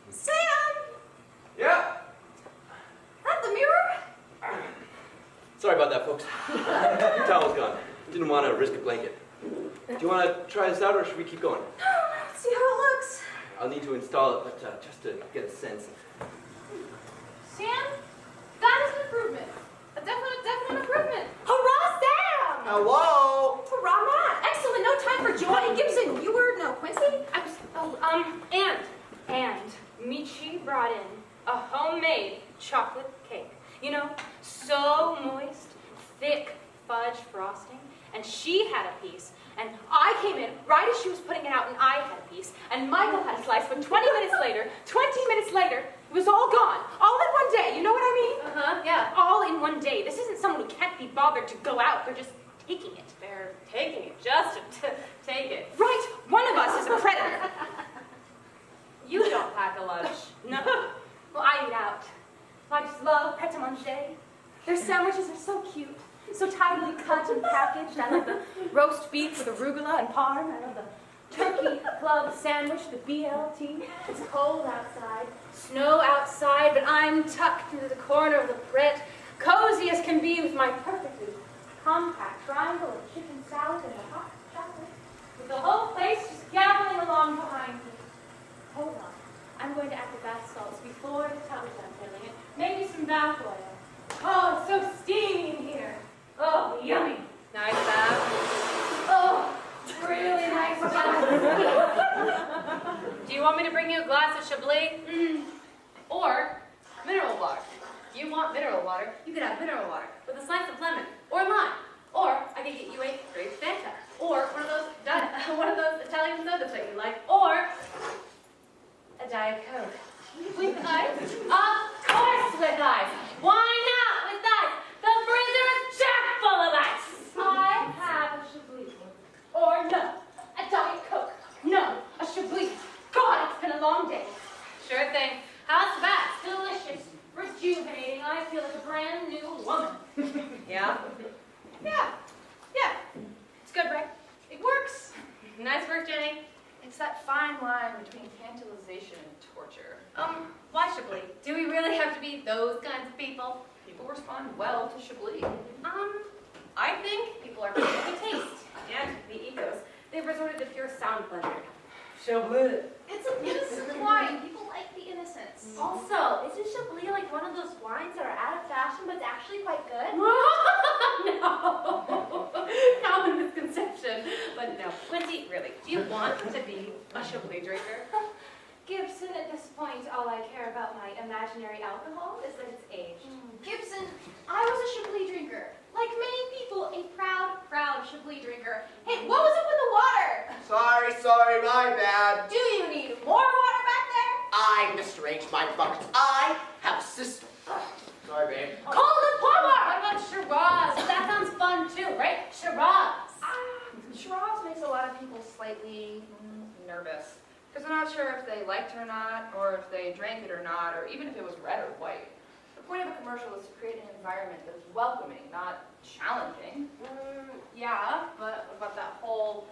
Sam! Yeah. That the mirror? Sorry about that, folks. Your towel's gone. Didn't want to risk a blanket. Do you want to try this out, or should we keep going? See how it looks. I'll need to install it, but just to get a sense. Sam, that is an improvement. A definite improvement. Hurrah, Sam! Hello? Hurrah, Matt. Excellent. No time for joy. Gibson, you were, no, Quincy? And Michi brought in a homemade chocolate cake. You know, so moist, thick fudge frosting. And she had a piece. And I came in right as she was putting it out, and I had a piece. And Michael had a slice, but 20 minutes later, it was all gone. All in one day, you know what I mean? Uh-huh, yeah. All in one day. This isn't someone who can't be bothered to go out. They're just taking it. They're taking it just to take it. Right, one of us is a predator. You don't pack a lunch. No, well, I eat out. I just love pret-a-manger. proudly cut and packaged. I love the roast beef with arugula and parm. I love the turkey club sandwich, the BLT. It's cold outside, snow outside, but I'm tucked into the corner of the bread, cozy as can be with my perfectly compact triangle of chicken salad and a hot chocolate, with the whole place just gabbling along behind me. Hold on. I'm going to add the bath salts before the tub is done filling it. Maybe some bath oil. Oh, it's so steamy in here. Oh, yummy. Nice bath. Oh, really nice bath. Do you want me to bring you a glass of Chablis? Or mineral water? If you want mineral water, you could have mineral water with a slice of lemon or lime. Or I could get you a grape Fanta. Or one of those Italian sodas that you like. Or a Diet Coke. With ice? Of course with ice. Why not with ice? The freezer is chock full of ice. I have a Chablis. Or no, a Diet Coke. No, a Chablis. God, it's been a long day. Sure thing. How's the bath? Delicious. Rejuvenating. I feel like a brand new woman. Yeah? Yeah. It's good, right? It works. Nice work, Jenny. It's that fine line between tantalization and torture. Why Chablis? Do we really have to be those kinds of people? People respond well to Chablis. I think people are forgetting the taste and the ethos. They've resorted to pure sound pleasure. Chablis. It's an innocent wine. People like the innocence. Also, isn't Chablis like one of those wines that are out of fashion but it's actually quite good? No. Common misconception. But no. Quincy, really, do you want to be a Chablis drinker? Gibson, at this point, all I care about my imaginary alcohol is that it's aged. Gibson, I was a Chablis drinker. Like many people, a proud Chablis drinker. Hey, what was up with the water? Sorry, my bad. Do you need more water back there? I misarranged my buckets. I have a system. Sorry, babe. Call the plumber! What about Shiraz? That sounds fun too, right? Shiraz. Shiraz makes a lot of people slightly nervous. Because they're not sure if they liked it or not, or if they drank it or not, or even if it was red or white. The point of a commercial is to create an environment that is welcoming, not challenging. Yeah, but what about that whole,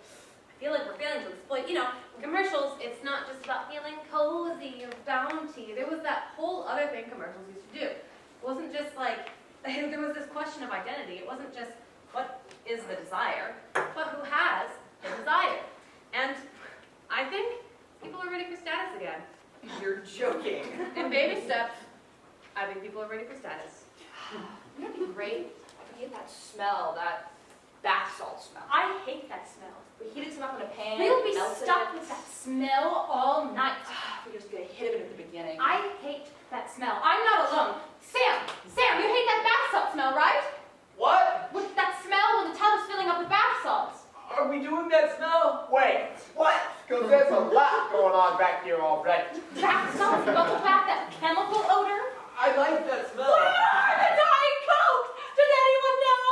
I feel like we're failing to exploit, in commercials, it's not just about feeling cozy or bounty. There was that whole other thing commercials used to do. It wasn't just like, there was this question of identity. It wasn't just, what is the desire, but who has the desire? And I think people are ready for status again. You're joking. In baby steps, I think people are ready for status. Wouldn't that be great? I forget that smell, that bath salt smell. I hate that smell. We heated some up in a pan. We will be melted stuck it. with that smell all night. We just get a hit of it at the beginning. I hate that smell. I'm not alone. Sam, you hate that bath salt smell, right? What? With that smell when the tub is filling up with bath salts. Are we doing that smell? Wait, what? Because there's a lot going on back here already. Bath salts, bubble bath, that chemical odor. I like that smell. The Diet Coke! Does anyone know?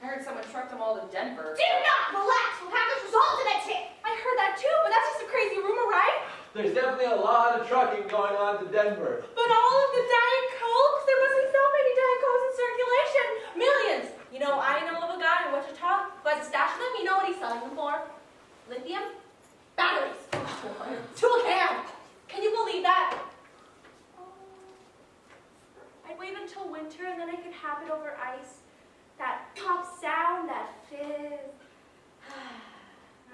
I heard someone trucked them all to Denver. Do not relax. We'll have this resolved in a tick. I heard that too, but that's just a crazy rumor, right? There's definitely a lot of trucking going on to Denver. But all of the Diet Cokes? There must be so many Diet Cokes in circulation. Millions. I know of a guy in Wichita who has a stash of them. You know what he's selling them for? Lithium? Batteries. To a can. Can you believe that? I'd wait until winter and then I could have it over ice. That pop sound, that fizz.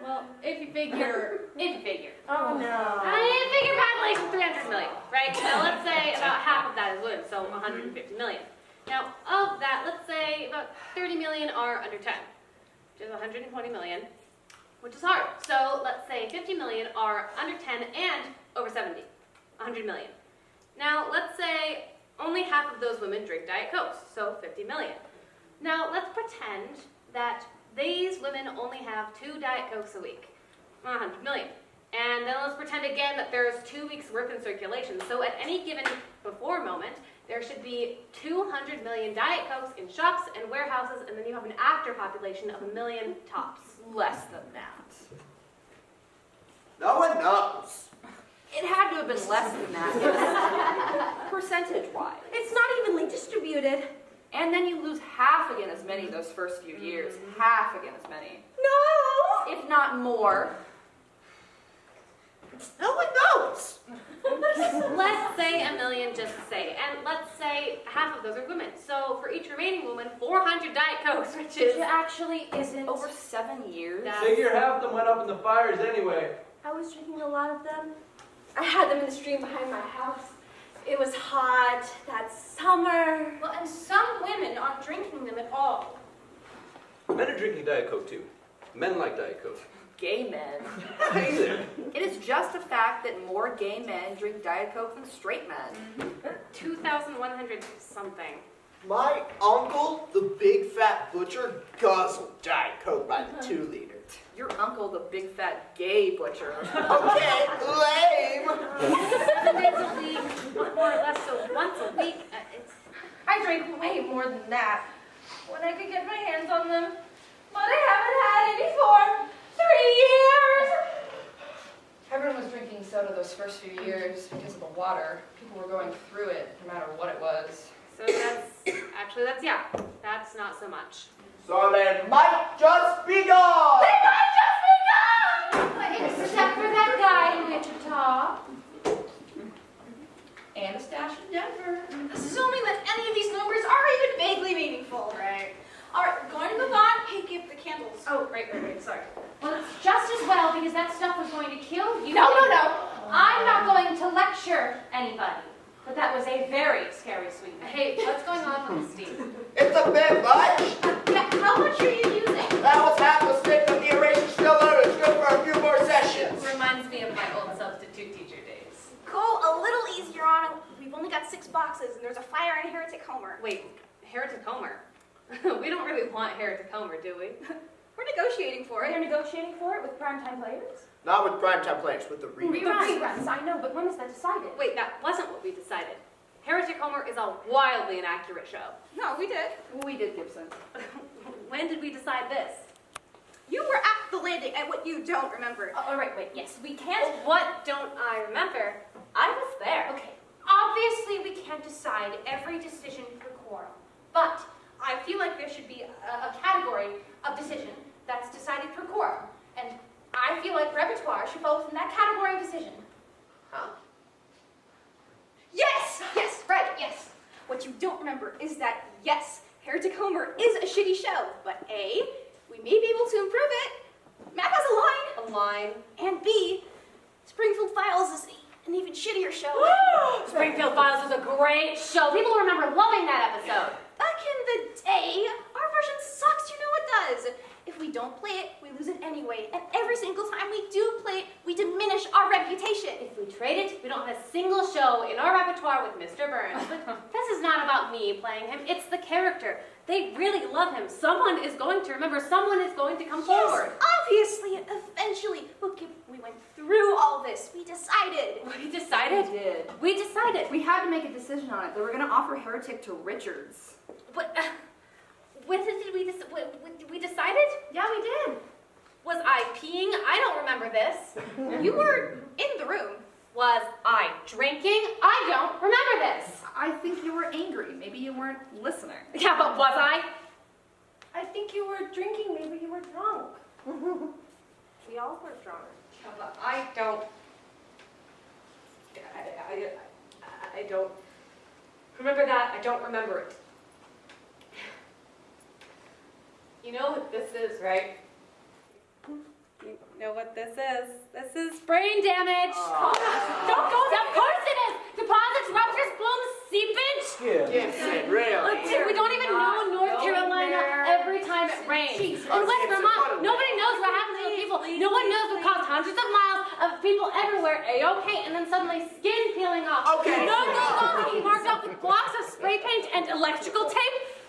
Well, if you figure. Oh no. I figure population 300 million, right? Now let's say about half of that is women, so 150 million. Now, of that, let's say about 30 million are under 10, which is 120 million, which is hard. So let's say 50 million are under 10 and over 70, 100 million. Now, let's say only half of those women drink Diet Cokes, so 50 million. Now, let's pretend that these women only have 2 Diet Cokes a week, 100 million. And then let's pretend again that there's 2 weeks worth in circulation. So at any given before moment, there should be 200 million Diet Cokes in shops and warehouses, and then you have an after population of 1 million tops. Less than that. No one knows. It had to have been less than that, percentage-wise. It's not evenly distributed. And And then you lose half again as many those first few years. Half again as many. No! If not more. No one knows. Let's say a million just to say, and let's say half of those are women. So for each remaining woman, 400 Diet Cokes, which is actually isn't over 7 years. Figure half them went up in the fires anyway. I was drinking a lot of them. I had them in the stream behind my house. It was hot that summer. well, and some women aren't drinking them at all. Men are drinking Diet Coke too. Men like Diet Coke. Gay men. Either. It is just a fact that more gay men drink Diet Coke than straight men. 2,100 something. My uncle, the big fat butcher, guzzled Diet Coke by the 2 liter. Your uncle, the big fat gay butcher. Okay, lame. 7 days a week, more or less, so once a week. I drink way more than that when I could get my hands on them. But I haven't had any for 3 years. Everyone was drinking soda those first few years because of the water. People were going through it no matter what it was. So that's not so much. So they might just be gone. Except for that guy in Wichita. And a stash in Denver. Assuming that any of these numbers are even vaguely meaningful. Right. All right, we're going to move on. Hey, give the candles. Oh, right, sorry. Well, it's just as well because that stuff was going to kill you. No. I'm not going to lecture anybody. But that was a very scary sweetness. Hey, what's going on with the steam? It's a bit much. How much are you using? That was half the stick of the erasure still out. It's good for a few more sessions. Reminds me of my old substitute teacher days. Go a little easier on it. We've only got 6 boxes, and there's a fire in Heretic Homer. Wait, Heretic Homer? We don't really want Heretic Homer, do we? We're negotiating for it. You're negotiating for it with primetime players? Not with primetime players, with the reruns. Reruns, I know, but when is that decided? Wait, that wasn't what we decided. Heretic Homer is a wildly inaccurate show. No, we did. We did, Gibson. When did we decide this? You were at the landing, and what you don't remember. All right, wait, yes, we can't. Well, what don't I remember? I was there. Okay, obviously we can't decide every decision per quorum, but I feel like there should be a category of decision that's decided per quorum, and I feel like repertoire should fall within that category of decision. Huh? Yes, right, yes. What you don't remember is that, yes, Heretic Homer is a shitty show, but A, we may be able to improve it. Matt has a line. A line. And B, Springfield Files is an even shittier show. Springfield Files is a great show. People remember loving that episode. Back in the day, our version sucks, you know it does. If we don't play it, we lose it anyway. And every single time we do play it, we diminish our reputation. If we trade it, we don't have a single show in our repertoire with Mr. Burns. But this is not about me playing him. It's the character. They really love him. Someone is going to remember. Someone is going to come forward. Obviously, eventually. Look, we went through all this. We decided. We decided? We did. We decided. We had to make a decision on it. They were going to offer Heretic to Richards. What? When did we decided? Yeah, we did. Was I peeing? I don't remember this. You were in the room. Was I drinking? I don't remember this. I think you were angry. Maybe you weren't listening. Yeah, but was I? I think you were drinking, maybe you were drunk. We all were drunk. Yeah, but I don't remember that. I don't remember it. You know what this is, right? You know what this is? This is brain damage. Don't go there. Of course it is. Deposits, ruptures, blooms, seepage. Gibson, really? We don't even know in North Carolina every time it rains. In West Vermont, nobody knows what happens to people. No one knows what caused hundreds of miles of people everywhere A-OK, and then suddenly skin peeling off. Okay. No one goes on being marked up with blocks of spray paint and electrical tape.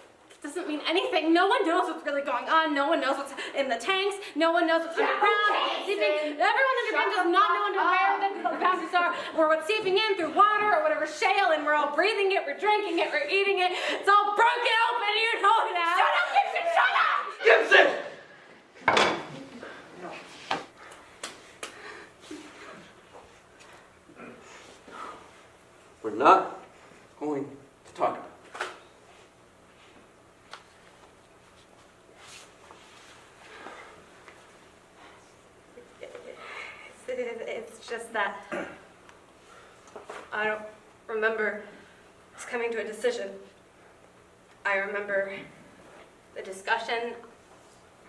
Doesn't mean anything. No one knows what's really going on. No one knows what's in the tanks. No one knows what's underground. Everyone underground does not know where the boundaries are, or what's seeping in through water or whatever shale, and we're all breathing it, we're drinking it, we're eating it. It's all broken open. You know that. Shut up, Gibson! Shut up! Gibson! We're not going to talk about it. that. I don't remember us coming to a decision. I remember the discussion.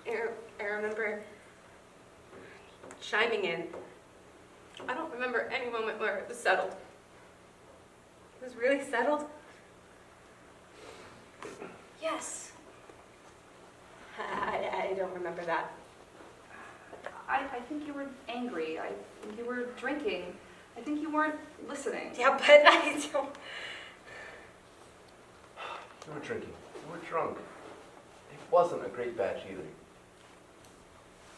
I remember chiming in. I don't remember any moment where it was settled. It was really settled? Yes. I don't remember that. I think you were angry. I think you were drinking. I think you weren't listening. Yeah, but I don't... You were drinking. You were drunk. It wasn't a great batch either.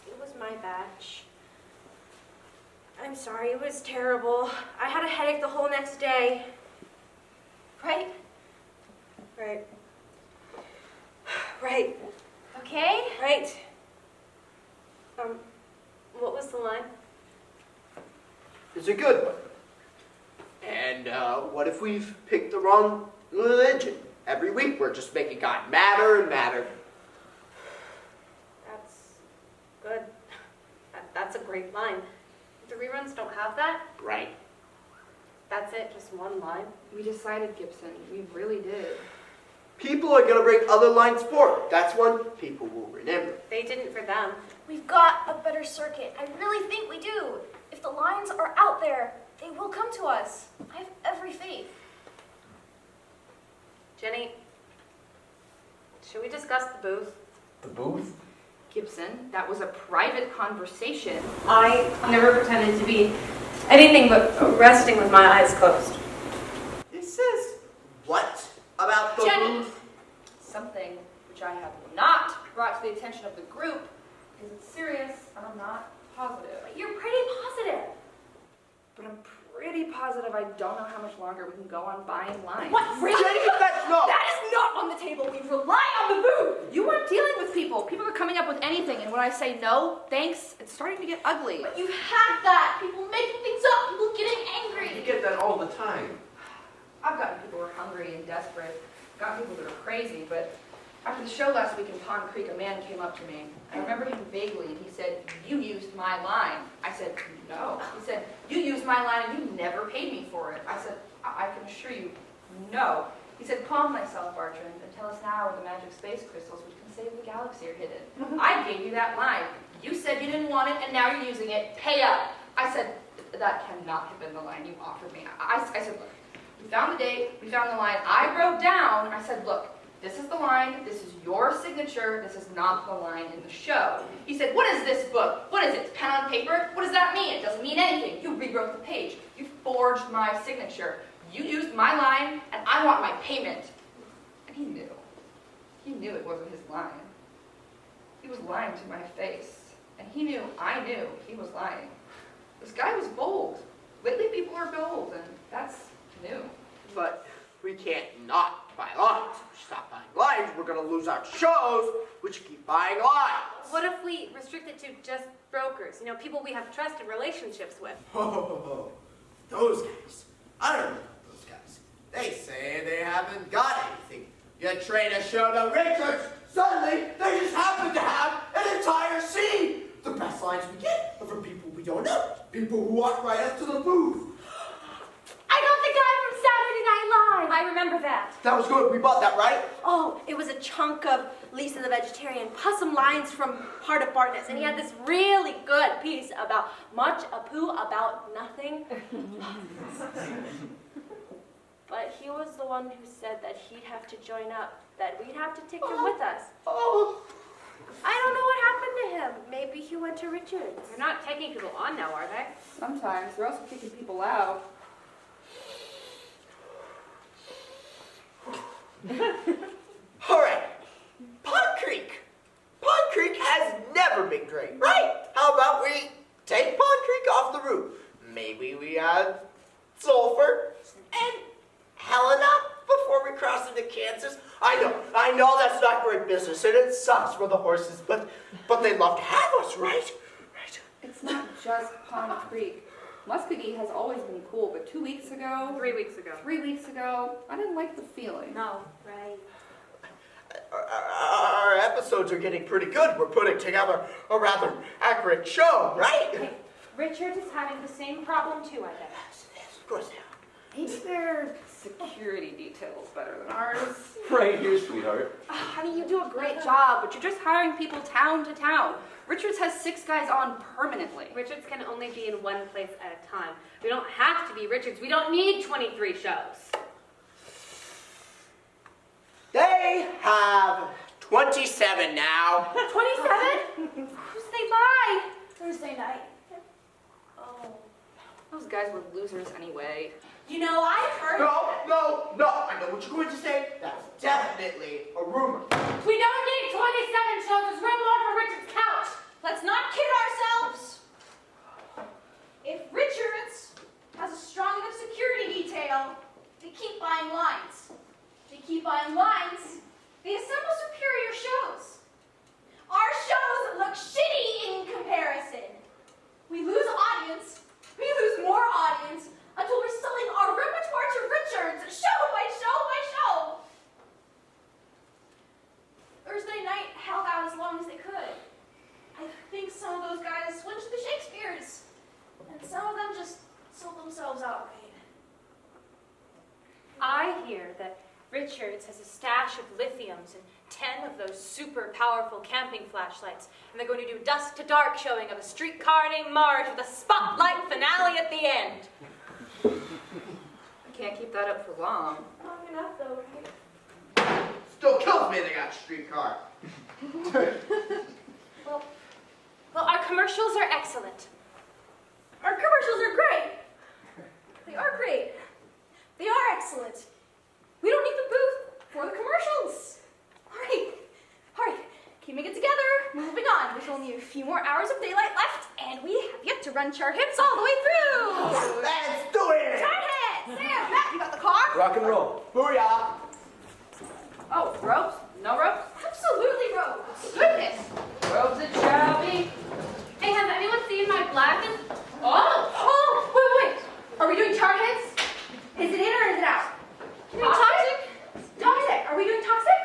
It was my batch. I'm sorry, it was terrible. I had a headache the whole next day. Right? Right. Right. Okay? Right. What was the line? It's a good one. And what if we've picked the wrong religion? Every week we're just making God madder and madder. That's good. That's a great line. The reruns don't have that? Right. That's it, just one line? We decided, Gibson. We really did. People are going to bring other lines forward. That's one people will remember. They didn't for them. We've got a better circuit. I really think we do. If the lines are out there, they will come to us. I have every faith. Jenny, should we discuss the booth? The booth? Gibson, that was a private conversation. I never pretended to be anything but resting with my eyes closed. This is what about the Jenny! booth? Something which I have not brought to the attention of the group because it's serious and I'm not positive. But you're pretty positive. But I'm pretty positive I don't know how much longer we can go on buying lines. What? Really? Jenny, that's not. That is not on the table. We rely on the booth. You weren't dealing with people. People are coming up with anything, and when I say no, thanks, it's starting to get ugly. But you've had that. People making things up. People getting angry. You get that all the time. I've gotten people who are hungry and desperate. I've gotten people that are crazy, but after the show last week in Pond Creek, a man came up to me. I remember him vaguely, and he said, "You used my line." I said, "No." He said, "You used my line and you never paid me for it." I said, I can assure you, no." He said, "Calm thyself, Bertrand, and tell us now where the magic space crystals which can save the galaxy are hidden. I gave you that line. You said you didn't want it, and now you're using it. Pay up." I said, "That cannot have been the line you offered me." I said, "Look, we found the date, we found the line. I wrote down," I said, "Look, this is the line, this is your signature, this is not the line in the show." He said, "What is this book? What is it, pen on paper? What does that mean? It doesn't mean anything. You rewrote the page. You forged my signature. You used my line, and I want my payment." And he knew. He knew it wasn't his line. He was lying to my face. And he knew I knew he was lying. This guy was bold. Lately people are bold, and that's new. But we can't not buy lines. If we stop buying lines, we're going to lose our shows, which keep buying lines. What if we restrict it to just brokers? You know, people we have trusted relationships with. Oh, those guys. I don't know about those guys. They say they haven't got anything. You trade a show to Richards, suddenly they just happen to have an entire scene. The best lines we get are from people we don't know. People who walk right up to the booth. I got the guy from Saturday Night Live. I remember that. That was good. We bought that, right? Oh, it was a chunk of Lisa the Vegetarian, plus some lines from Heart of Bartness, and he had this really good piece about much a-poo about nothing. But he was the one who said that he'd have to join up, that we'd have to take him with us. Oh. I don't know what happened to him. Maybe he went to Richards. They're not taking people on now, are they? Sometimes. They're also kicking people out. All right. Pond Creek. Pond Creek has never been great, right? How about we take Pond Creek off the roof? Maybe we add Sulphur and Helena before we cross into Kansas. I know that's not great business, and it sucks for the horses, but they'd love to have us, right? Right. It's not just Pond Creek. Muskogee has always been cool, but 2 weeks ago, 3 weeks ago. 3 weeks ago, I didn't like the feeling. No, right. Our episodes are getting pretty good. We're putting together a rather accurate show, right? Hey, Richard is having the same problem too, I bet. Yes, of course now. Maybe their security details better than ours. Right here, sweetheart. Honey, you do a great job, but you're just hiring people town to town. Richards has 6 guys on permanently. Richards can only be in one place at a time. We don't have to be Richards. We don't need 23 shows. They have 27 now. 27? Who's they by? Thursday night. Oh, those guys were losers anyway. You know, I heard. No. I know what you're going to say. That's definitely a rumor. We don't need 27 shows. There's room more for Richard's couch. Let's not kid ourselves. If Richards has a strong enough security detail, they keep buying lines. They keep buying lines. They assemble superior shows. Our shows look shitty in comparison. We lose audience. We lose more audience until we're selling our repertoire to Richards, show by show by show. Thursday night held out as long as they could. I think some of those guys switched to Shakespeare's, and some of them just sold themselves outright. I hear that Richards has a stash of lithiums and 10 of those super powerful camping flashlights, and they're going to do dusk to dark showing of a streetcar named Marge with a spotlight finale at the end. I can't keep that up for long. Long enough though, right? Still kills me they got a streetcar. Well, our commercials are excellent. Our commercials are great. They are great. They are excellent. We don't need the booth for the commercials. All right, keeping it together, moving on. There's only a few more hours of daylight left, and we have yet to run chart hits all the way through. Let's do it! Chart hits! Sam, Matt, you got the car? Rock and roll. Booyah! Oh, ropes? No ropes? Absolutely, Rose. Goodness. Ropes it shall be. Hey, has anyone seen my black and... Wait. Are we doing chart hits? Is it in or is it out? Toxic? Toxic. Are we doing toxic?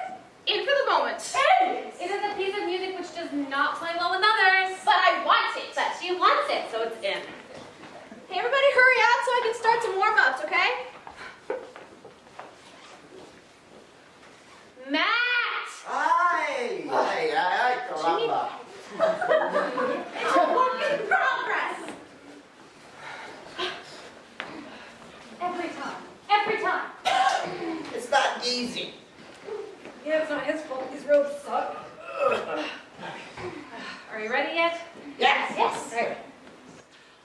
In for the moment. In! It is a piece of music which does not play well with others. But I want it. But she wants it, so it's in. Hey, everybody hurry up so I can start some warm-ups, okay? Matt! Ay, caramba. It's a work in progress. Every time. It's not easy. Yeah, it's not his fault. These roads suck. Are you ready yet? Yes. Yes. Right.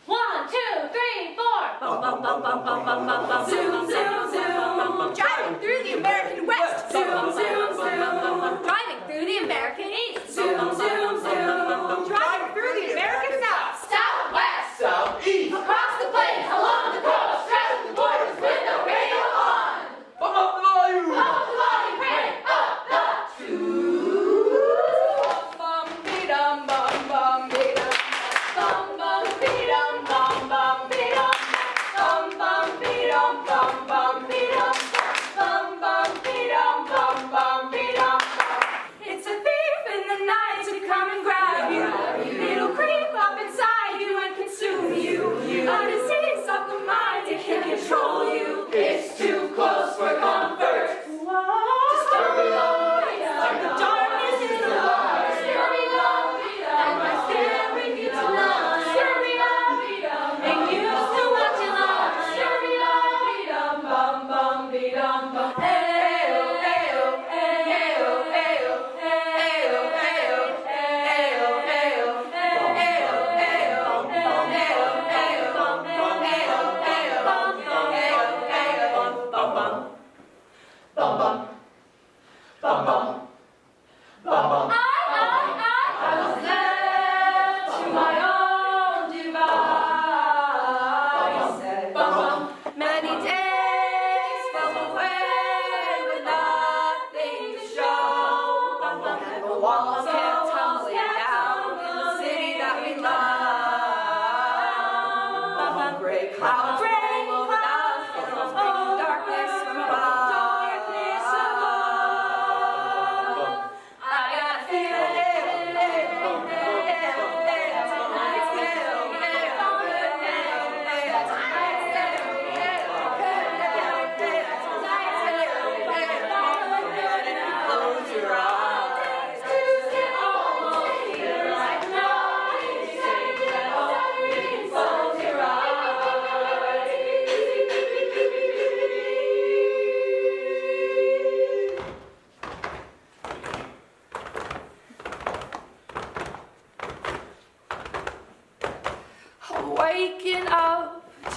1, 2, 3, 4. Bum, bum, bum, bum, bum, bum, bum, bum. Zoom, zoom, zoom. Driving through the American West. Zoom, zoom, zoom. Driving through the American East. Zoom, zoom, zoom. Driving through the American South. Southwest. Southeast. Across the plains, along the coast, straddling the borders with the radio on. Pump up the volume! Pump the volume, crank up the tube. Bum, be-dum, bum, bum, be-dum. Bum, bum, be-dum, bum, bum, be-dum. Bum, bum, be-dum, bum, bum, be-dum. Bum, bum, be-dum, bum, bum, be-dum.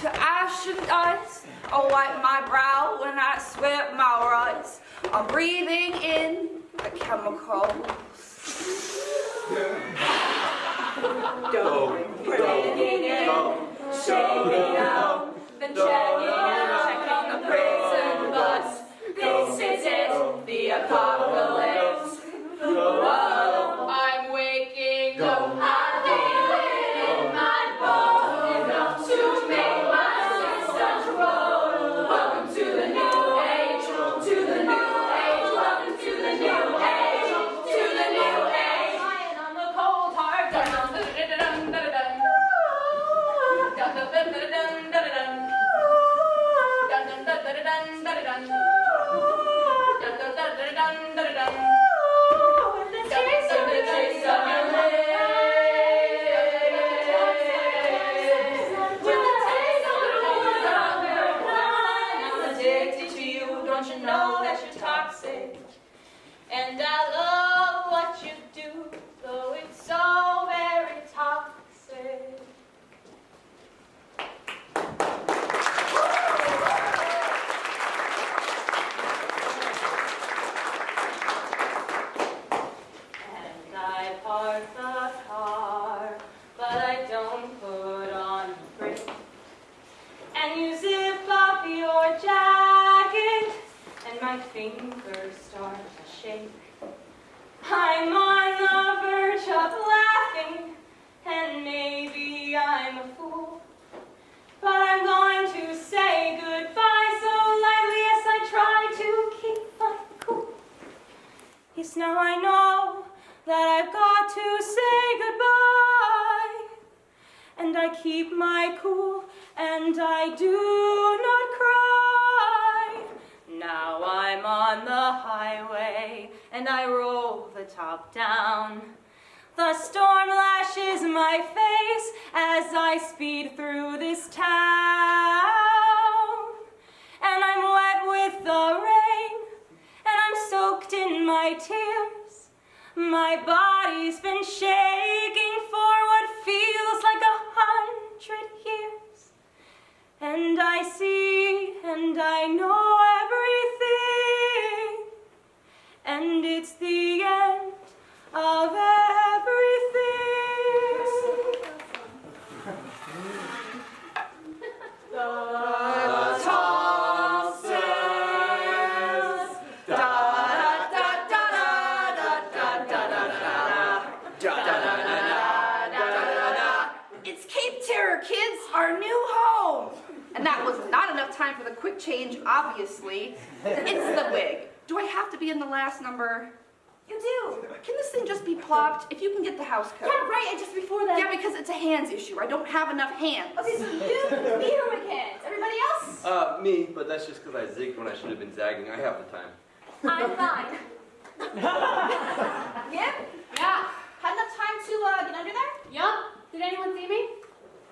to ash and dust. I'll wipe my brow when I sweat my ruts. I'm breathing in the chemicals. Breathing in, shaking out, then checking the prison bus. This is it, the apocalypse. Whoa, I'm waking up. I feel it in my bones, enough to make my system roll. Welcome to the new age, to the new age. Welcome to the new age, to the new age. Lying on the cold hard ground. And I love what you do, though it's so very toxic. And I park the car, but I don't put on the brake. And you zip up your jacket, and my fingers start to shake. I'm on the verge of laughing, and maybe I'm a fool, but I'm going to say goodbye so lightly as I try to keep my cool. Yes, now I know that I've got to say goodbye, and I keep my cool, and I do not cry. Now I'm on the highway, and I roll the top down. The storm lashes my face as I speed through this town. And I'm wet with the rain, and I'm soaked in my tears. My body's been shaking for what feels like 100 years. And I see and I know everything, and it's the end of everything. The tall stairs, da da da da da da da da da da. It's Cape Terror, kids, our new home. And that was not enough time for the quick change, obviously. It's the wig. Do I have to be in the last number? You do. Can this thing just be plopped? If you can get the house coat. Yeah, right, and just before that. Yeah, because it's a hands issue. I don't have enough hands. Okay, so you, me who are hands. Everybody else? Me, but that's just because I zigged when I should have been zagging. I have the time. I'm fine. Yep. Yeah. Had enough time to get under there? Yup. Did anyone see me?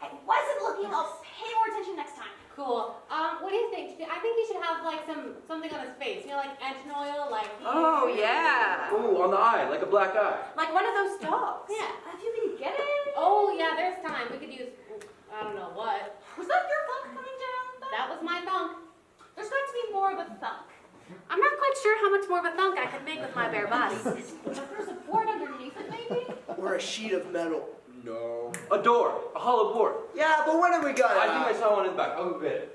I wasn't looking. I'll pay more attention next time. Cool. What do you think? I think he should have like something on his face. You know, like engine oil, like. Oh, yeah. Ooh, on the eye, like a black eye. Like one of those dogs. Yeah. If you can get it. Oh yeah, there's time. We could use. I don't know what. Was that your thunk coming down? That was my thunk. There's got to be more of a thunk. I'm not quite sure how much more of a thunk I could make with my bare body. There's a board underneath it, maybe? Or a sheet of metal. No. A door, a hollow board. Yeah, but when are we gonna? I think I saw one in the back. I'll go get it.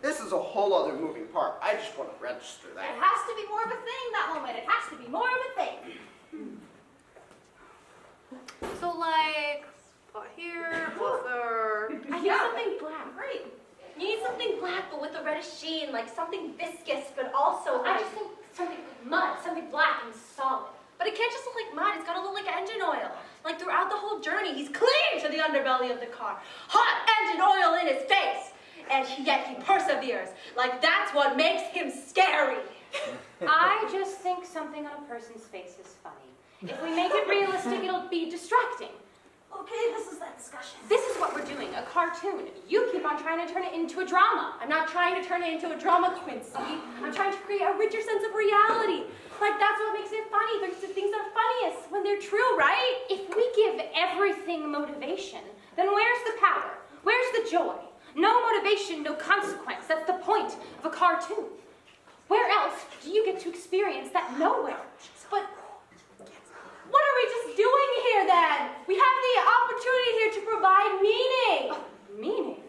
This is a whole other moving part. I just want to register It that. has to be more of a thing that moment. It has to be more of a thing. So like, here, there. I need something black. Great. You need something black, but with a reddish sheen, like something viscous, but also like. I just think something like mud, something black and solid. But it can't just look like mud. It's got to look like engine oil. Like throughout the whole journey, he's clinging to the underbelly of the car. Hot engine oil in his face. And yet he perseveres. Like that's what makes him scary. I just think something on a person's face is funny. If we make it realistic, it'll be distracting. Okay, this is that discussion. This is what we're doing, a cartoon. You keep on trying to turn it into a drama. I'm not trying to turn it into a drama, Quincy. I'm trying to create a richer sense of reality. Like, that's what makes it funny. There's the things that are funniest when they're true, right? If we give everything motivation, then where's the power? Where's the joy? No motivation, no consequence. That's the point of a cartoon. Where else do you get to experience that? Nowhere. But what are we just doing here then? We have the opportunity here to provide meaning. Meaning?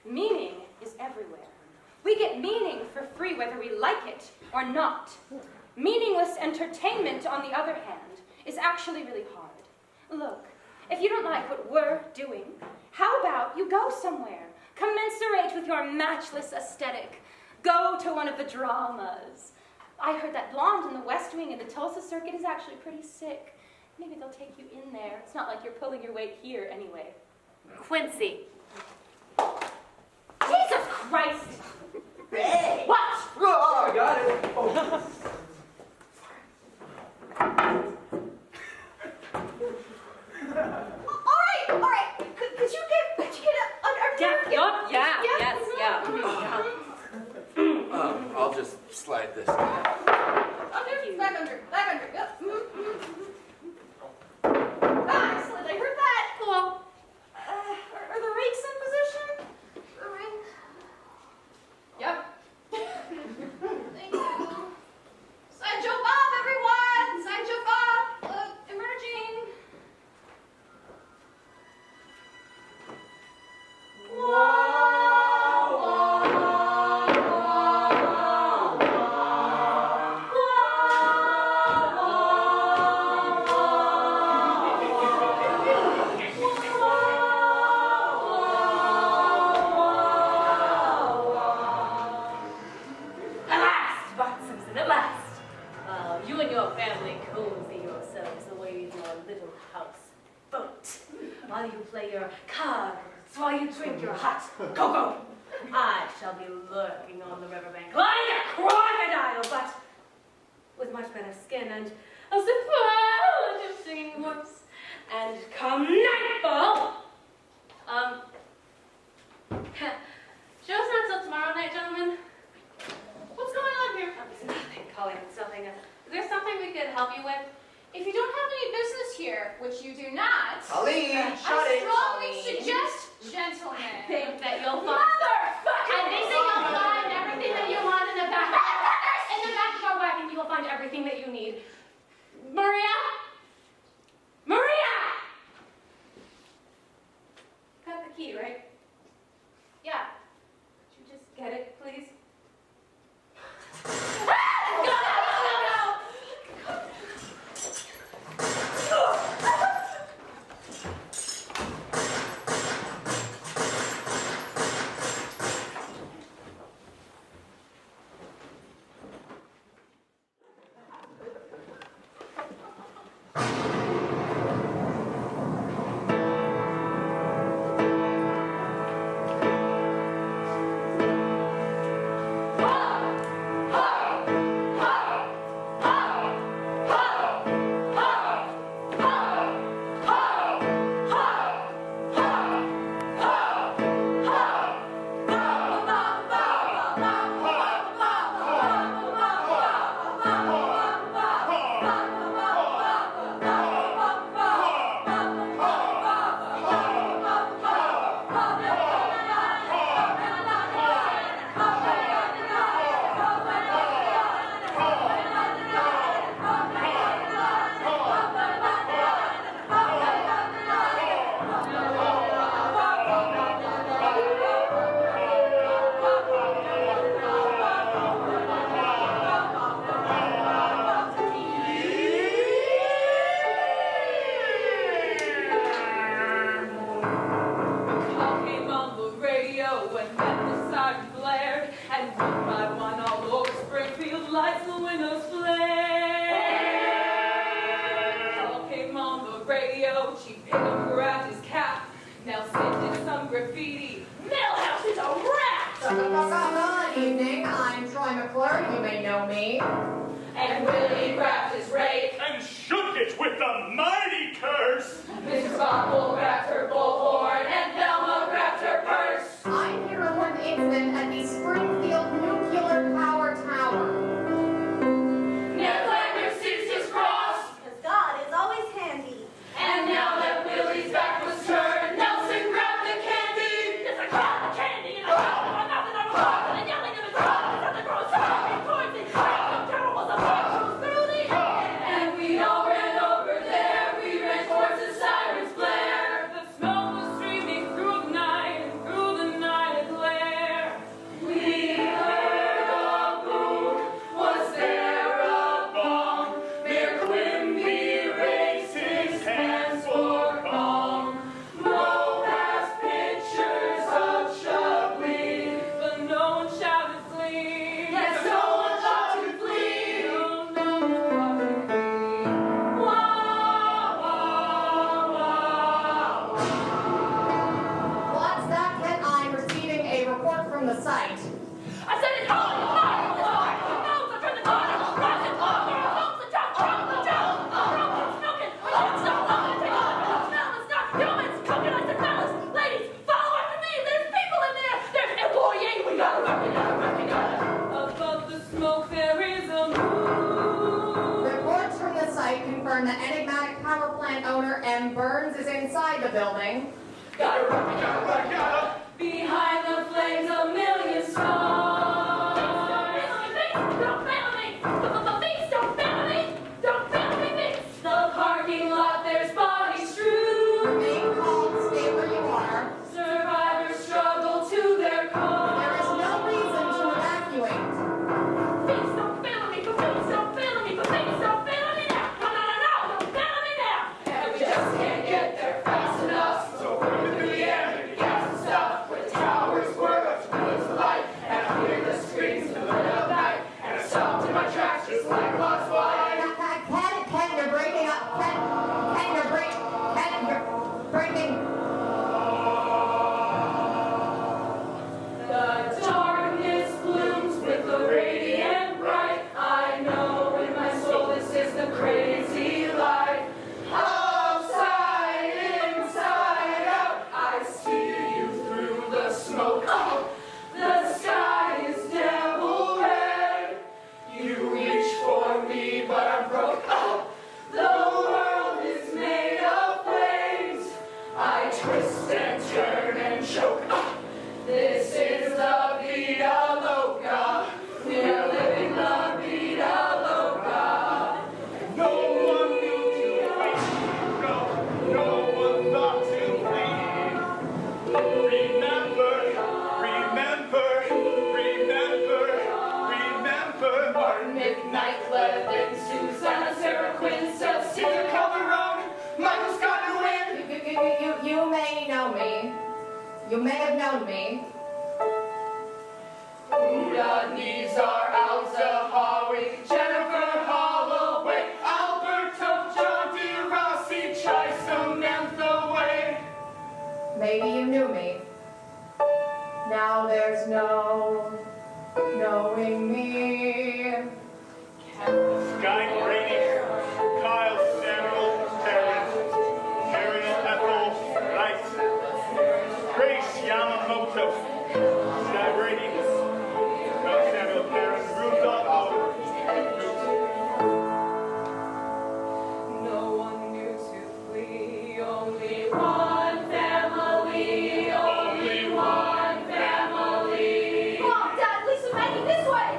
Meaning is everywhere. We get meaning for free whether we like it or not. Meaningless entertainment, on the other hand, is actually really hard. Look, if you don't like what we're doing, how about you go somewhere commensurate with your matchless aesthetic? Go to one of the dramas. I heard that Blonde in the West Wing and the Tulsa Circuit is actually pretty sick. Maybe they'll take you in there. It's not like you're pulling your weight here anyway. Quincy. Jesus Christ! Hey! What? Oh, I got it. Oh. All right. Could you get under I'll just slide this. Back under. Yep. Excellent. I heard that. Cool. Are the rakes in position? Yep. Thank you. Sideshow Bob, everyone! Sideshow Bob! Emerging! While you play your cards, while you drink your hot cocoa, I shall be lurking on the riverbank like a crocodile, but with much better skin and a superlative singing voice. And come nightfall, show's not till tomorrow night, gentlemen. What's going on here? Oh, it's nothing, Colleen, it's nothing. Is there something we could help you with? If you don't have any business here, which you do not, Colleen, shut I it. strongly suggest, gentlemen, I think that you'll find. Motherfucker! I think that you'll find everything that you want in the back. In the back of our wagon, you will find everything that you need. Maria? Maria! Got the key, right? Yeah. Could you just get it, please? No! Good evening, I'm Troy McClure, you may know me. And Willie grabbed his rake and shook it with the mighty curse. Mrs. Bobble grabbed her bullhorn and Thelma grabbed her purse. I'm here to learn the incident at the Springfield Nuclear Power Tower. Ned Flanders seized his cross, Because God is always handy. and now that Willie's back was turned, Nelson grabbed the candy. It's a crowd of candy. sight. I said it all! No, turn the corner! Cross it over! Hold the jump! Broken, smoking! We can't stop! I'm gonna take a look at the smell! It's not humans! Coconuts and fellas! Ladies, follow after me! There's people in there! There's employees! We gotta run! Above the smoke there is a moon. Reports from the site confirm that enigmatic power plant owner M. Burns is inside the building. Gotta run! Behind the flames a million stars. Don't fail me! Don't fail me! Don't fail me, Vince! The parking lot, there's bodies strewn. Remain calm, stay where you are. Survivors struggle to their cause. There is no reason to evacuate. Vince, don't fail me! Vince, don't fail me! Vince, don't fail me now! No! Don't fail me now! And we just can't get there fast enough. So we're through the air, the gas and stuff. With towers, words, wheels of light. And I hear the screams in the middle of night. And I stopped in my tracks just like lost white. Ken, you're breaking up. Ken, you're breaking. The darkness blooms with a radiant bright. I know in my soul this is the crazy life. Outside, inside out, I see you through the smoke. Oh, the sky is devil red. You reach for me, but I'm broke. Oh, the world is made of flames. I twist and turn and choke. Oh, this is la vida loca. We're living la vida loca. No one knew to flee. No one thought to flee. Remember. Martin McKnight, Levin, Susanna, Sarah Quinn, Seth, Caesar Calderon, Michael Scott DeWitt. You may know me. You may have known me. Uda, Nizar, Alza, Howie, Jennifer Holloway, Alberto, John D. Rossi, Chai, Samantha Way. Maybe you knew me. Now there's no knowing me. Guy Brady, Kyle Samuel, Harriet Ethel Wright, Grace Yamamoto, Guy Brady, Kyle Samuel, Karen Rudolph. No one knew to flee, only one family, only one family. Mom, Dad, Lisa, Maggie, this way!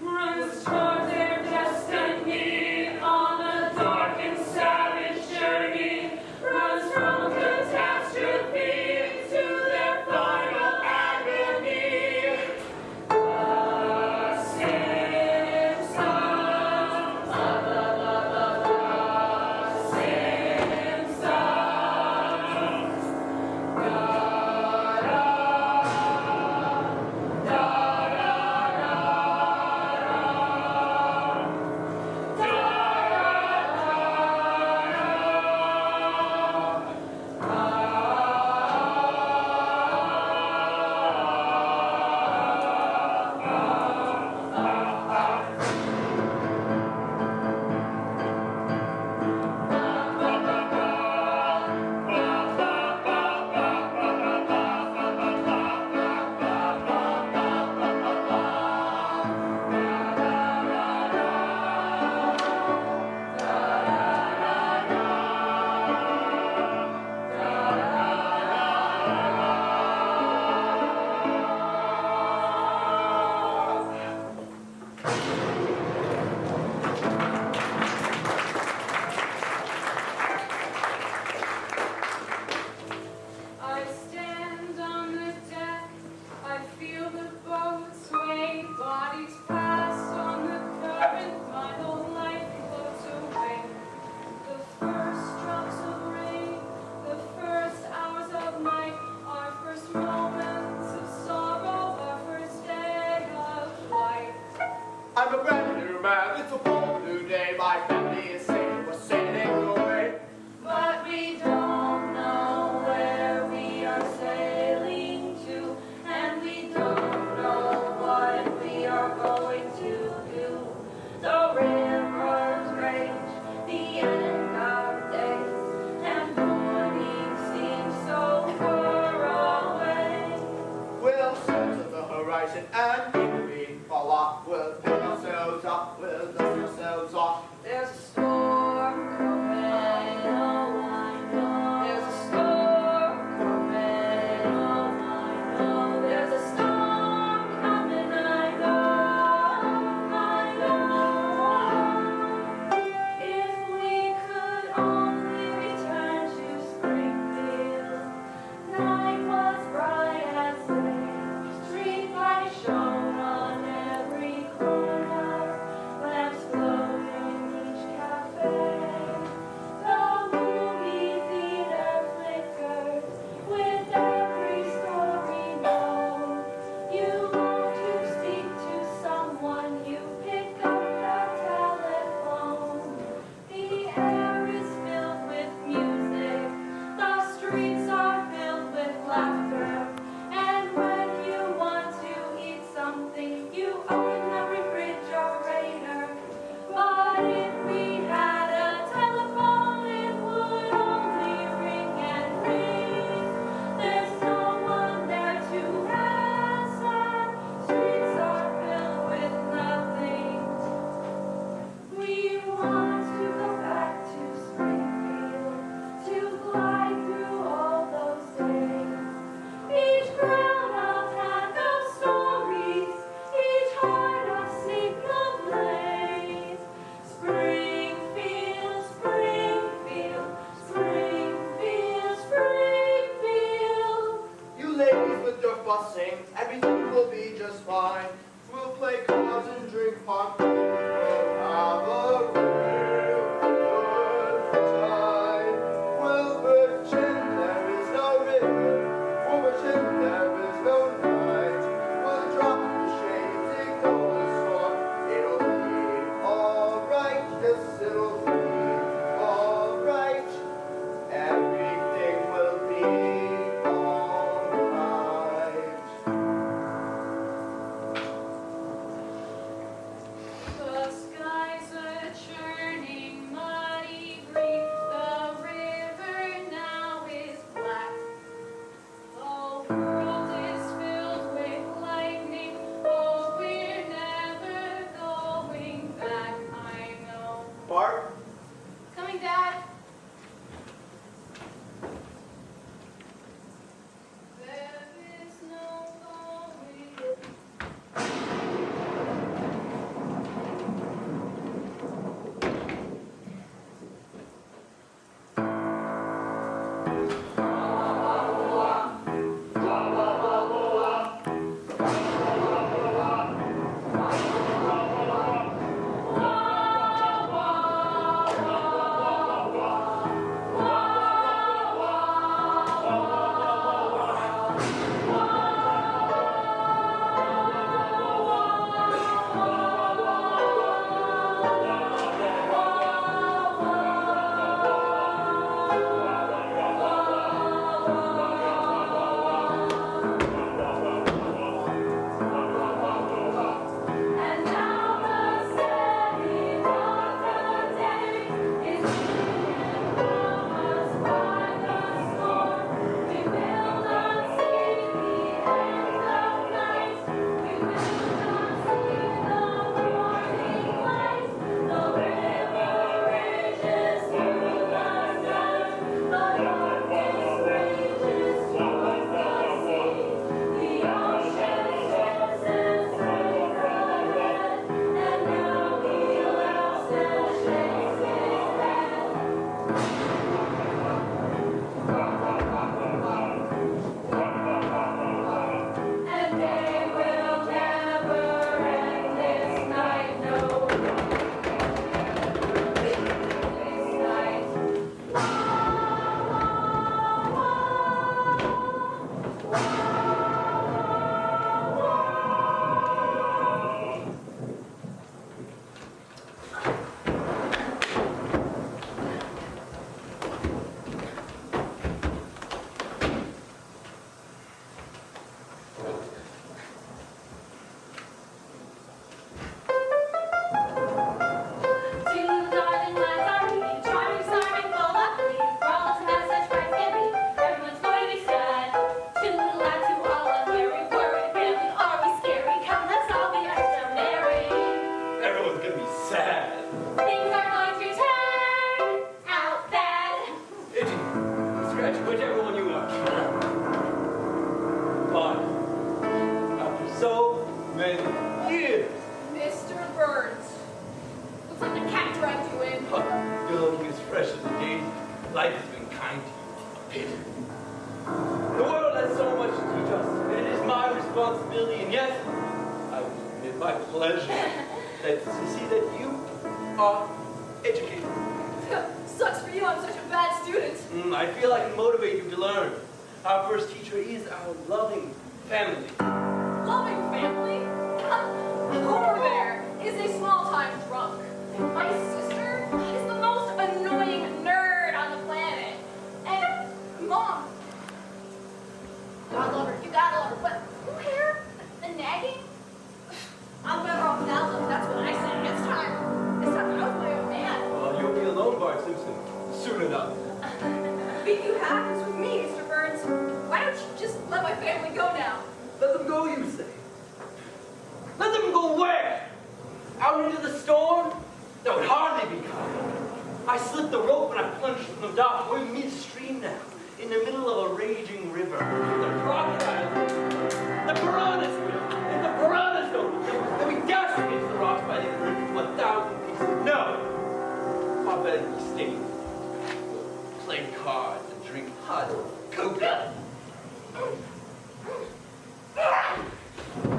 Runs toward their destiny on a dark and savage journey. Runs from the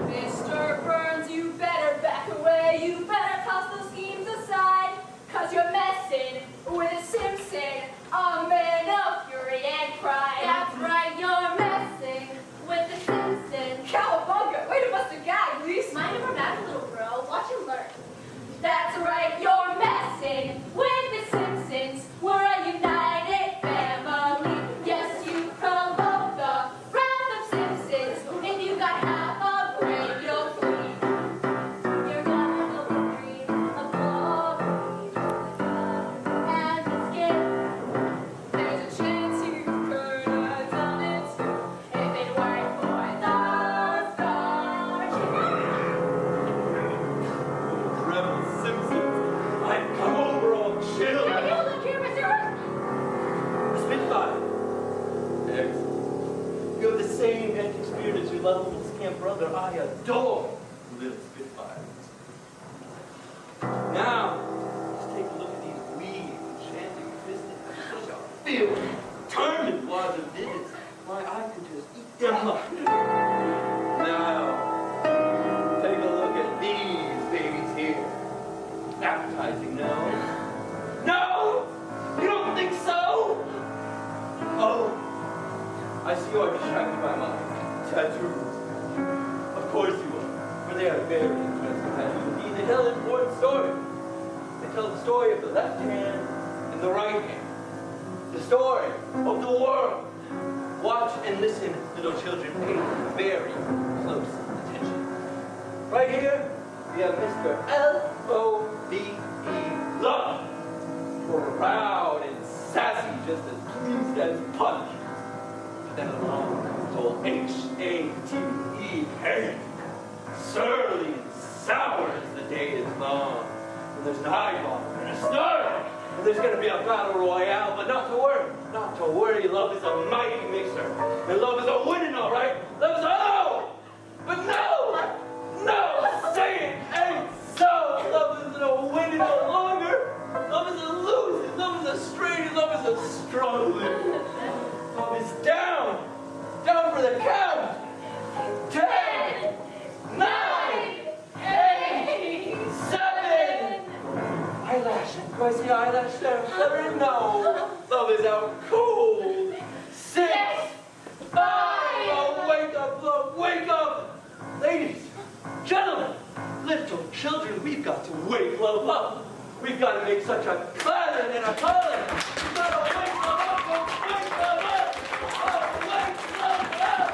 Mr. Burns, you better back away. You better toss those schemes aside. Cause you're messing with a Simpson, a man of fury and pride. That's right, you're messing with the Simpson. Cowabunga, way to bust a guy, Reese. Mind over matter, little bro. Watch and learn. That's right, you're messing with the Simpsons. We're a united family. Yes, you provoke the wrath of Simpsons. And you got half a brain, you'll flee. You're gonna agree, a glory, and the skin. There's a chance you could have done it if it weren't for the stars. Rebel Simpsons, I've come over all chill. Now you look here, Mr. Spitfire. Eggs. You have the same experience as your lovable scamp brother. I adore little Spitfire. Now, let's take a look at these weed enchanting fisted. Such a feel determined one. Now, take a look at these babies here. Appetizing, no? No! You don't think so? Oh, I see you are distracted by my tattoos. Of course you are, for they are very interesting tattoos. Indeed, they tell an important story. They tell the story of the left hand and the right hand. The story of the world. Watch and listen, little children. Pay very close attention. Right here, we have Mr. L-O-V-E, love. Proud and sassy, just as pleased as punch. Then along comes old H-A-T-E, Harry. Surly and sour as the day is long. And there's an eyeball and a snarl. And there's going to be a battle royale, but not to worry. Not to worry, love is a mighty mixer. And love is a winning, all right? Love is a oh! But no! No! Say it ain't so! Love isn't a winning no longer. Love is a losing. Love is a straining. Love is a struggling. Love is down. Down for the count. 10, 9, 8, 7. Eyelash. Do I see eyelash there? Seven? No. Love is out cold. 6, 5. Oh, wake up, love. Wake up. Ladies, gentlemen, little children, we've got to wake love up. We've got to make such a clatter and a holler. We've got to wake love up. Oh, wake love up. Oh, wake love up.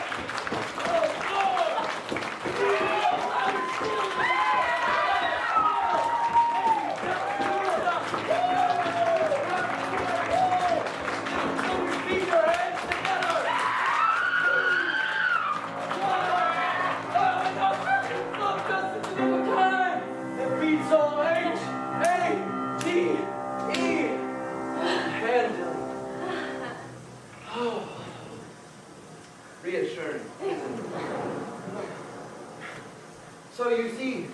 Reassuring. So you see,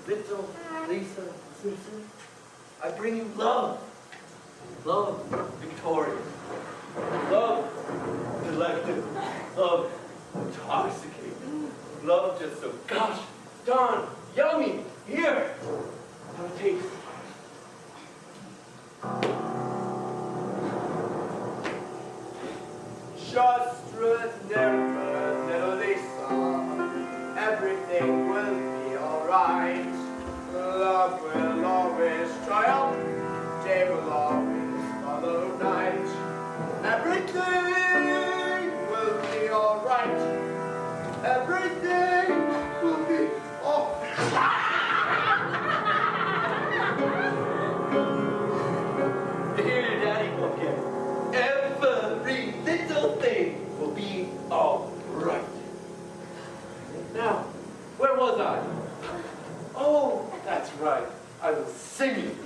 little Lisa Simpson, I bring you love. Love victorious. Love delective. Love intoxicating. Love just so gosh darn yummy. Here, have a taste. Just remember, little Lisa, everything will be alright. Love will always triumph, day will always follow night. Everything will be alright. Everything will be alright. Hear your daddy come again. Every little thing will be all right. Now, where was I? Oh, that's right. I was singing.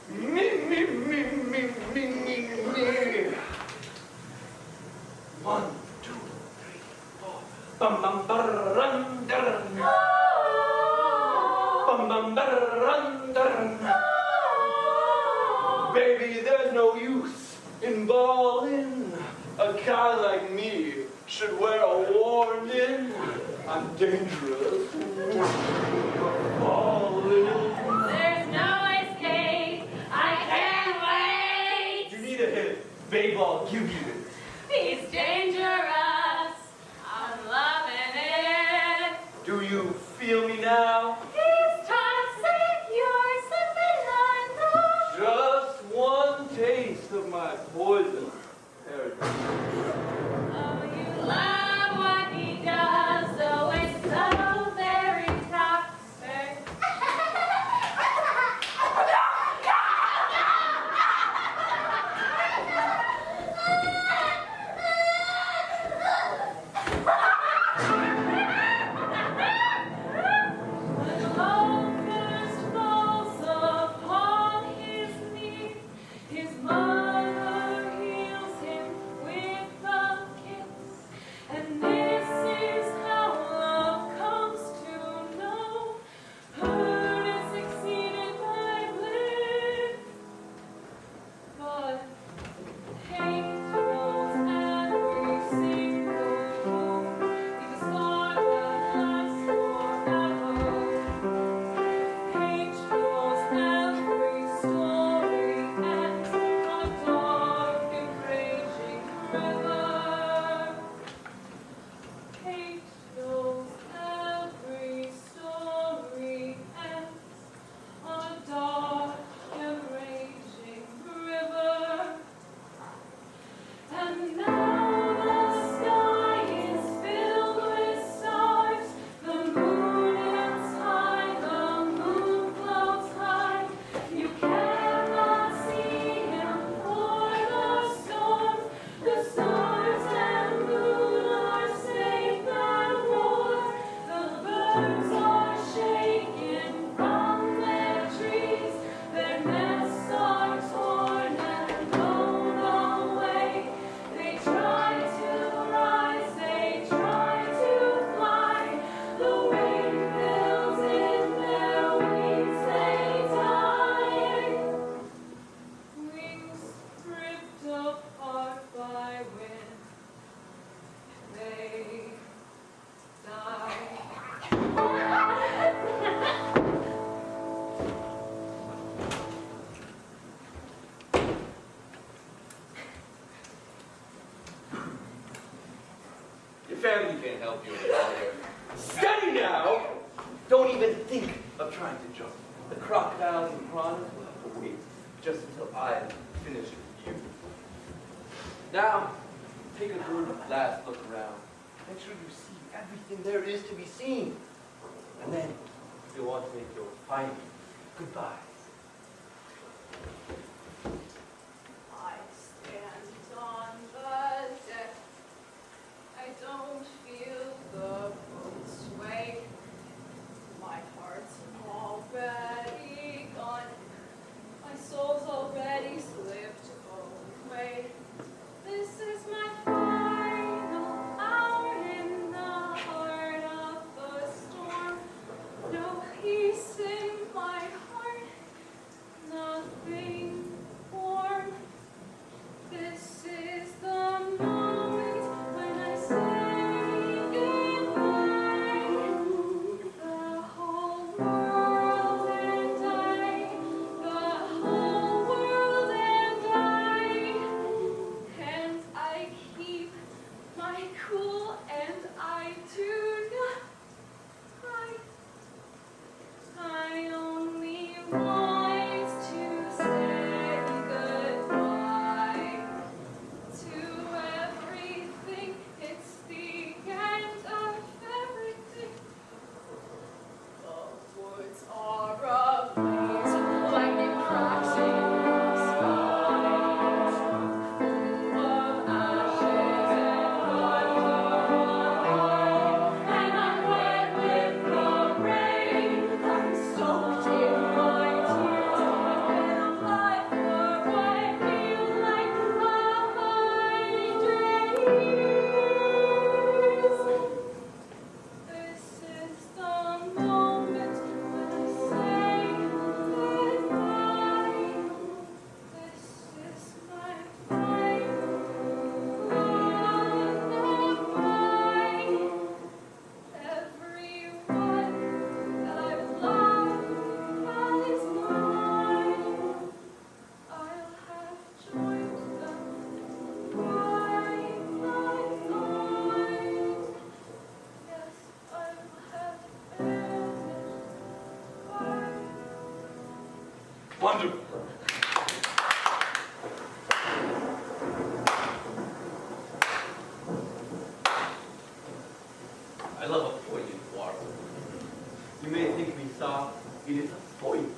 Me, me, me, me, me, me, me. 1, 2, 3, 4. Bum bum ba-da-dun, da-dun. Bum bum ba-da-dun, da-dun. Baby, there's no use in balling. A guy like me should wear a warning. I'm dangerous. Falling. There's no escape. I can't wait. You need a hit. Babe, I'll give you it. He's dangerous. I'm loving it. Do you feel me now? He's toxic. You're slipping on the. Just one taste of my poison. There it is. Oh, you love what he does, so it's so very toxic. Your family can't help you any longer. Steady now! Don't even think of trying to jump. The crocodiles and piranhas will have to wait just until I finish with you. Now, take a good last look around. Make sure you see everything there is to be seen. And then, if you want to make your final goodbyes. I stand on the deck. I don't feel the boat sway. My heart's already gone. My soul's already slipped away. This is my final hour in the heart of the storm. No peace in my heart, nothing warm. This is the moment when I say goodbye. The whole world and I, the whole world and I keep my cool and I do not cry. I only want to say goodbye to everything. It's the end of everything. The woods are ablaze, lightning cracks in the sky, full of ashes and I'm wet with the rain. I'm soaked in my tears. I've been alive for what feels like 100 years. This is the moment when I say goodbye. This is my final goodbye. Everyone that I've loved has gone. I'll have joined them by my dawn. Yes, I will have vanished by. Wonderful. I love a poignant water. You may think me soft, it is a poison.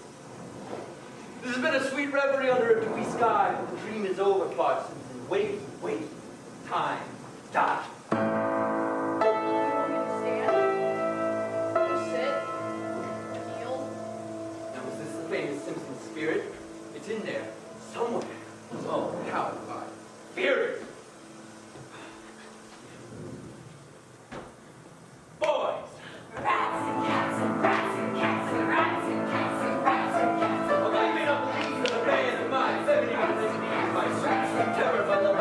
This has been a sweet reverie under a dewy sky, but the dream is over, Clark Simpson. Wait, wait. Time. Die. You want me to stand? Or sit? Kneel? Now, is this the famous Simpson spirit? It's in there, somewhere. Oh, how do I fear it? Boys! Rats and cats and rats and cats and rats and cats and rats and cats. Well, I may not believe that a man of my 70 was my strength and terror, but the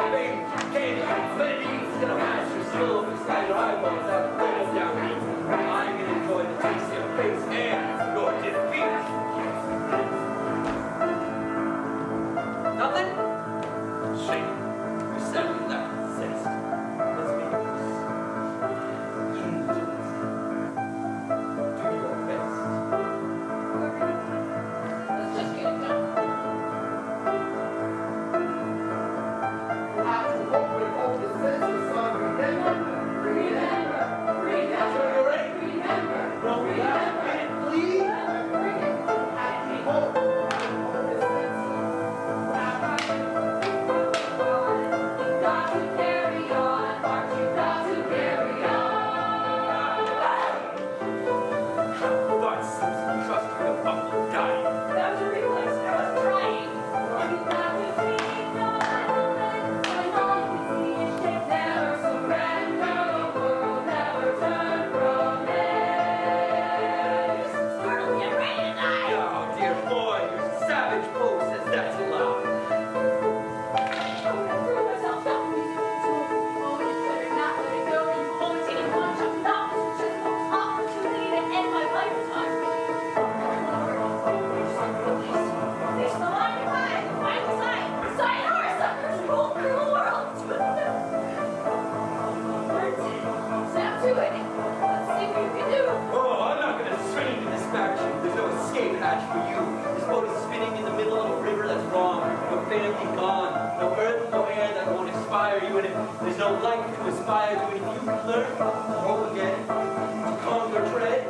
inspire you, and if there's no light to aspire to, and if you can learn, hope again, to conquer dread.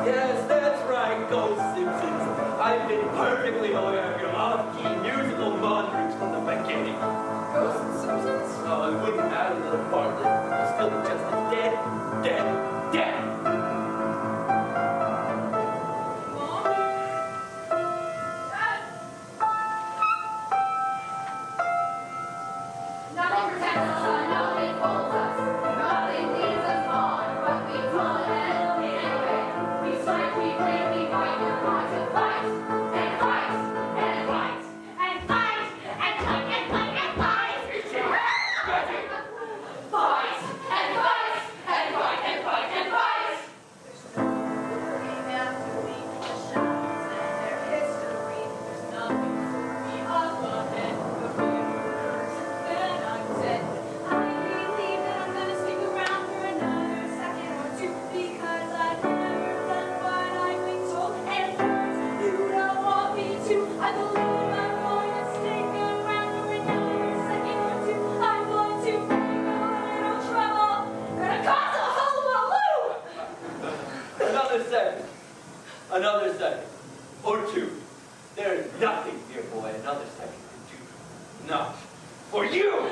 Yes, that's right, Ghost Simpsons. I've been perfectly aware of your off-key musical wanderings from the beginning. Ghost Simpsons? Oh, I wouldn't add another part that you're still just as dead, dead, dead. Nothing protects us, nothing holds us, nothing leads us on, but we pull ahead anyway. We strike, we bleed, we fight, we're going to fight, and fight, and fight, and fight, and fight, and fight, and fight. Fight, and fight, and fight, and fight, and fight. Looking after me, the shadows and their history. There's nothing for me up ahead. The rivers, then I'm dead. I believe that I'm gonna stick around for another second or two because I've never done what I've been told and learned you don't want me to. I believe I'm going to stick around for another second or two. I'm going to bring a little trouble. Gonna cause a hullabaloo. Another second, or two. There is nothing, dear boy, another second can do. Not for you!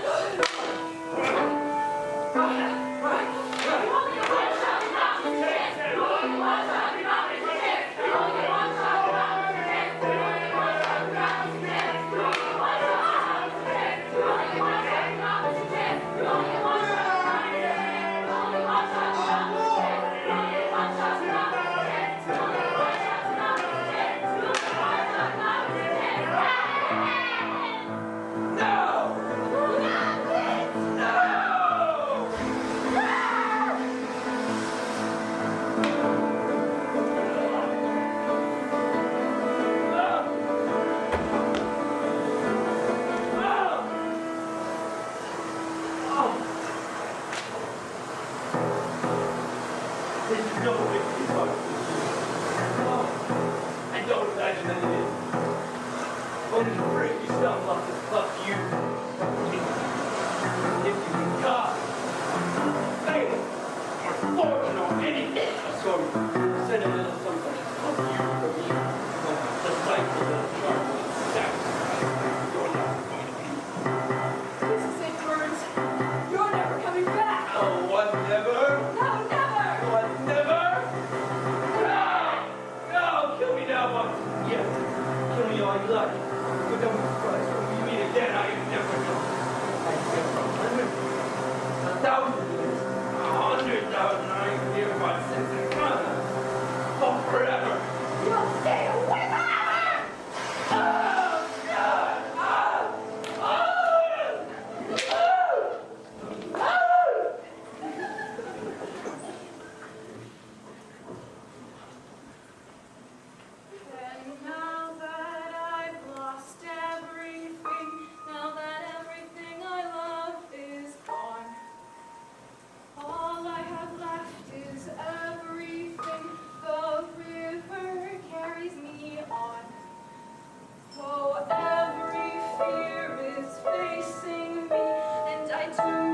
This is no victory party. Oh, I don't imagine that it is. Only to break yourself off to fuck you. If you can die, fail, or fortune, or any sort of sentimental something, fuck you from me. Just like the little charcoal sacrifice. You're not going to be. Mrs. St. Burns, you're never coming back. Oh, what, never? No, never. What, never? No! No! Kill me now, once. Yes. Kill me all you like. But don't be surprised when we meet again. I never know. I get from 100, 1,000 years, 100,000. I hear my sense of honor. For forever. You'll stay away forever. Oh, God! Oh! Oh! Oh! Oh! And now that I've lost everything, now that everything I love is gone, all I have left is everything the river carries me on. Oh, every fear is facing me, and I do